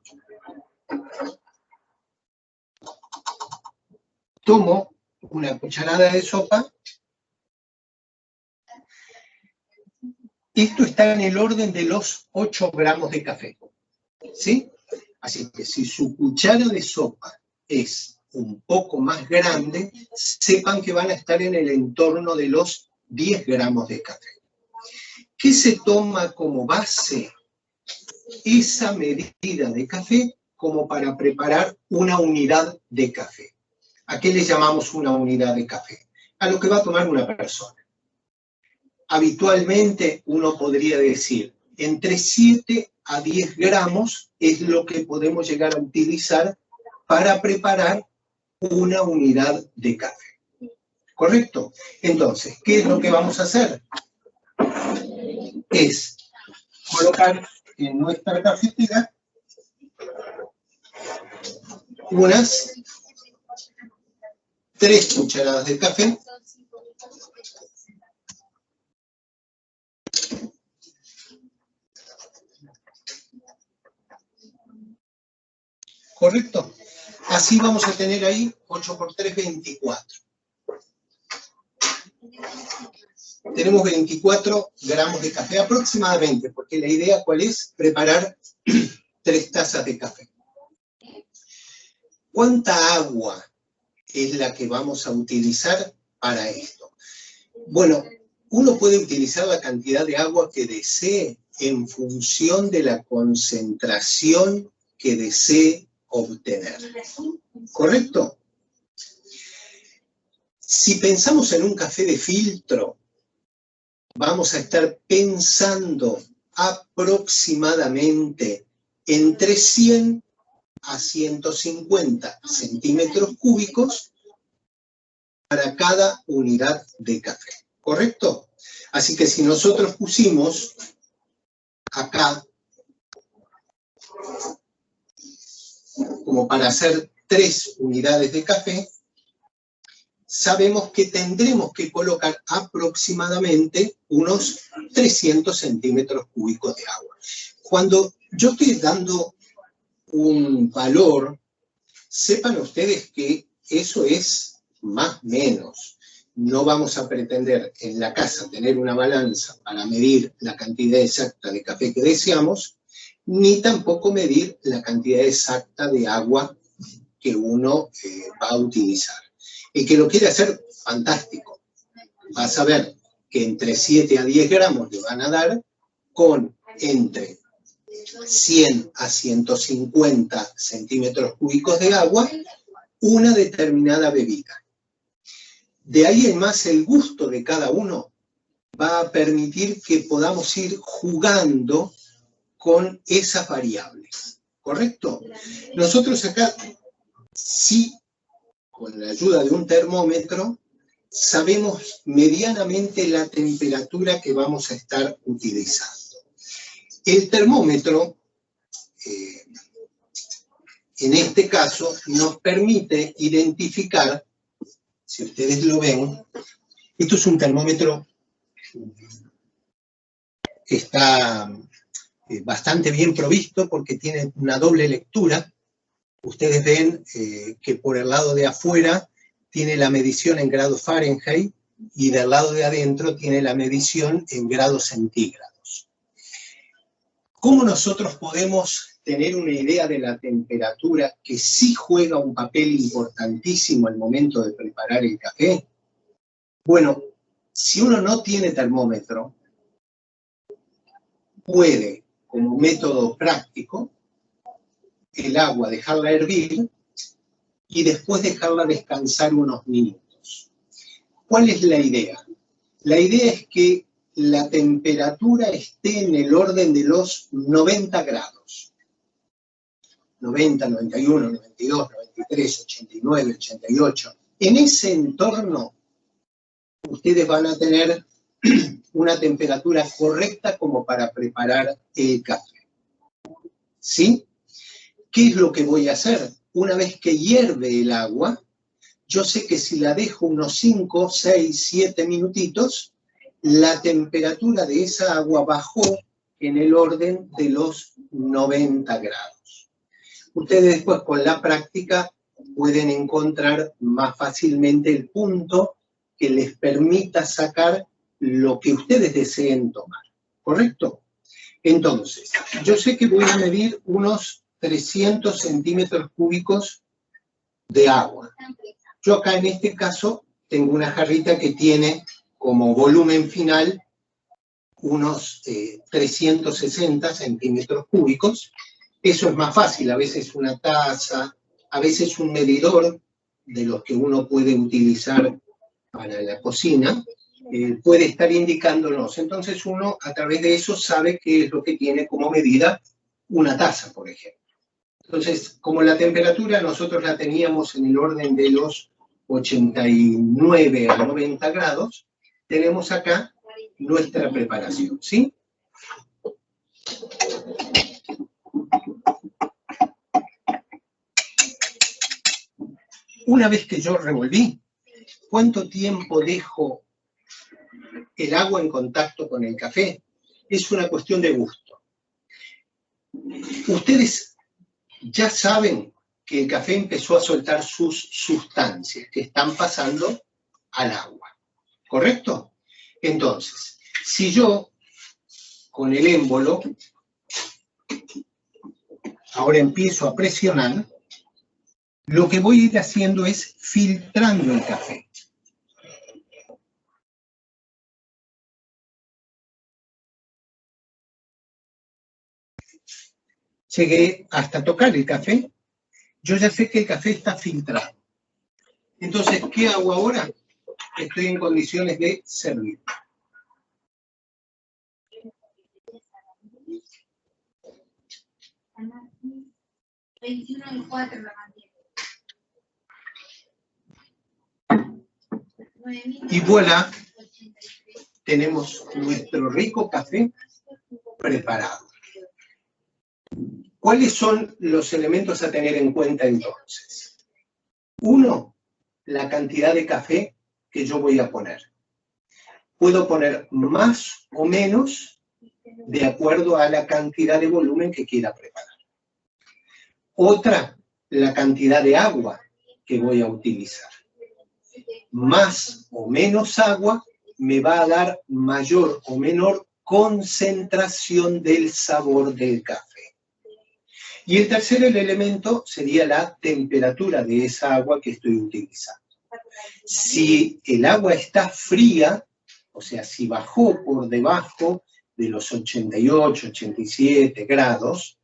tomo una cucharada de sopa, esto está en el orden de los 8 gramos de café, ¿sí? Así que si su cuchara de sopa es un poco más grande, sepan que van a estar en el entorno de los 10 gramos de café. ¿Qué se toma como base? Esa medida de café como para preparar una unidad de café. ¿A qué le llamamos una unidad de café? A lo que va a tomar una persona. Habitualmente uno podría decir, entre 7 a 10 gramos es lo que podemos llegar a utilizar para preparar una unidad de café. ¿Correcto? Entonces, ¿qué es lo que vamos a hacer? Es colocar en nuestra cafetera unas 3 cucharadas de café. ¿correcto? Así vamos a tener ahí 8 por 3, 24. Tenemos 24 gramos de café aproximadamente, porque la idea, ¿cuál es? Preparar 3 tazas de café. ¿Cuánta agua es la que vamos a utilizar para esto? Bueno, uno puede utilizar la cantidad de agua que desee en función de la concentración que desee obtener. ¿Correcto? Si pensamos en un café de filtro, vamos a estar pensando aproximadamente entre 100 a 150 centímetros cúbicos para cada unidad de café, ¿correcto? Así que si nosotros pusimos acá, como para hacer 3 unidades de café, sabemos que tendremos que colocar aproximadamente unos 300 centímetros cúbicos de agua. Cuando yo estoy dando un valor, sepan ustedes que eso es más o menos. No vamos a pretender en la casa tener una balanza para medir la cantidad exacta de café que deseamos, ni tampoco medir la cantidad exacta de agua que uno va a utilizar. El que lo quiere hacer, fantástico. Va a saber que entre 7 a 10 gramos le van a dar con entre 100 a 150 centímetros cúbicos de agua, una determinada bebida. De ahí en más el gusto de cada uno va a permitir que podamos ir jugando con esas variables, ¿correcto? Nosotros acá, sí, con la ayuda de un termómetro, sabemos medianamente la temperatura que vamos a estar utilizando. El termómetro, en este caso, nos permite identificar, si ustedes lo ven, esto es un termómetro que está bastante bien provisto porque tiene una doble lectura. Ustedes ven que por el lado de afuera tiene la medición en grados Fahrenheit y del lado de adentro tiene la medición en grados centígrados. ¿Cómo nosotros podemos tener una idea de la temperatura que sí juega un papel importantísimo al momento de preparar el café? Bueno, si uno no tiene termómetro, puede, como método práctico, el agua dejarla hervir y después dejarla descansar unos minutos. ¿Cuál es la idea? La idea es que la temperatura esté en el orden de los 90 grados. 90, 91, 92, 93, 89, 88. En ese entorno, ustedes van a tener una temperatura correcta como para preparar el café. ¿Sí? ¿Qué es lo que voy a hacer? Una vez que hierve el agua, yo sé que si la dejo unos 5, 6, 7 minutitos, la temperatura de esa agua bajó en el orden de los 90 grados. Ustedes después con la práctica pueden encontrar más fácilmente el punto que les permita sacar lo que ustedes deseen tomar, ¿correcto? Entonces, yo sé que voy a medir unos 300 centímetros cúbicos de agua. Yo acá en este caso tengo una jarrita que tiene como volumen final unos 360 centímetros cúbicos. Eso es más fácil, a veces una taza, a veces un medidor de los que uno puede utilizar para la cocina, puede estar indicándonos. Entonces uno a través de eso sabe qué es lo que tiene como medida una taza, por ejemplo. Entonces, como la temperatura nosotros la teníamos en el orden de los 89 a 90 grados, tenemos acá nuestra preparación, ¿sí? Una vez que yo revolví, ¿cuánto tiempo dejo el agua en contacto con el café? Es una cuestión de gusto. Ustedes ya saben que el café empezó a soltar sus sustancias que están pasando al agua. ¿Correcto? Entonces, si yo con el émbolo ahora empiezo a presionar, lo que voy a ir haciendo es filtrando el café. Llegué hasta tocar el café, yo ya sé que el café está filtrado. Entonces, ¿qué hago ahora? Estoy en condiciones de servir. Y voilà, tenemos nuestro rico café preparado. ¿Cuáles son los elementos a tener en cuenta entonces? Uno, la cantidad de café que yo voy a poner. Puedo poner más o menos de acuerdo a la cantidad de volumen que quiera preparar. Otra, la cantidad de agua que voy a utilizar. Más o menos agua me va a dar mayor o menor concentración del sabor del café. Y el tercer elemento sería la temperatura de esa agua que estoy utilizando. Si el agua está fría, o sea, si bajó por debajo de los 88, 87 grados,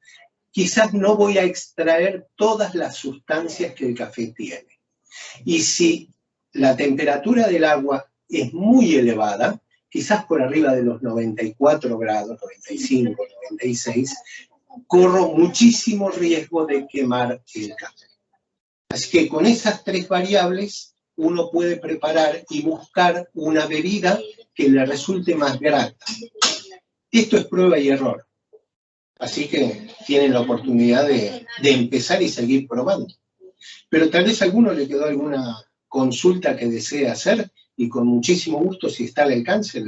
quizás no voy a extraer todas las sustancias que el café tiene. Y si la temperatura del agua es muy elevada, quizás por arriba de los 94 grados, 95, 96, corro muchísimo riesgo de quemar el café. Así que con esas tres variables uno puede preparar y buscar una bebida que le resulte más grata. Esto es prueba y error. Así que tienen la oportunidad de empezar y seguir probando. Pero tal vez a alguno le quedó alguna consulta que desee hacer y con muchísimo gusto, si está al alcance,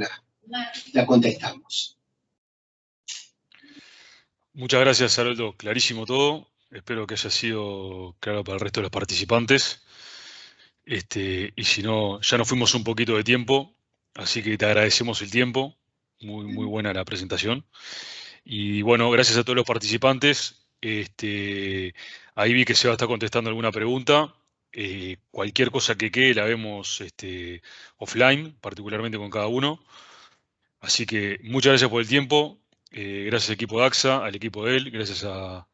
la contestamos. Muchas gracias, Haroldo. Clarísimo todo. Espero que haya sido claro para el resto de los participantes. Y si no, ya nos fuimos un poquito de tiempo, así que te agradecemos el tiempo. Muy buena la presentación. Y bueno, gracias a todos los participantes. Ahí vi que se va a estar contestando alguna pregunta. Cualquier cosa que quede la vemos offline, particularmente con cada uno. Así que muchas gracias por el tiempo. Gracias al equipo de AXA, al equipo de él, gracias a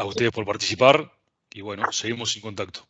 ustedes por participar. Y bueno, seguimos en contacto.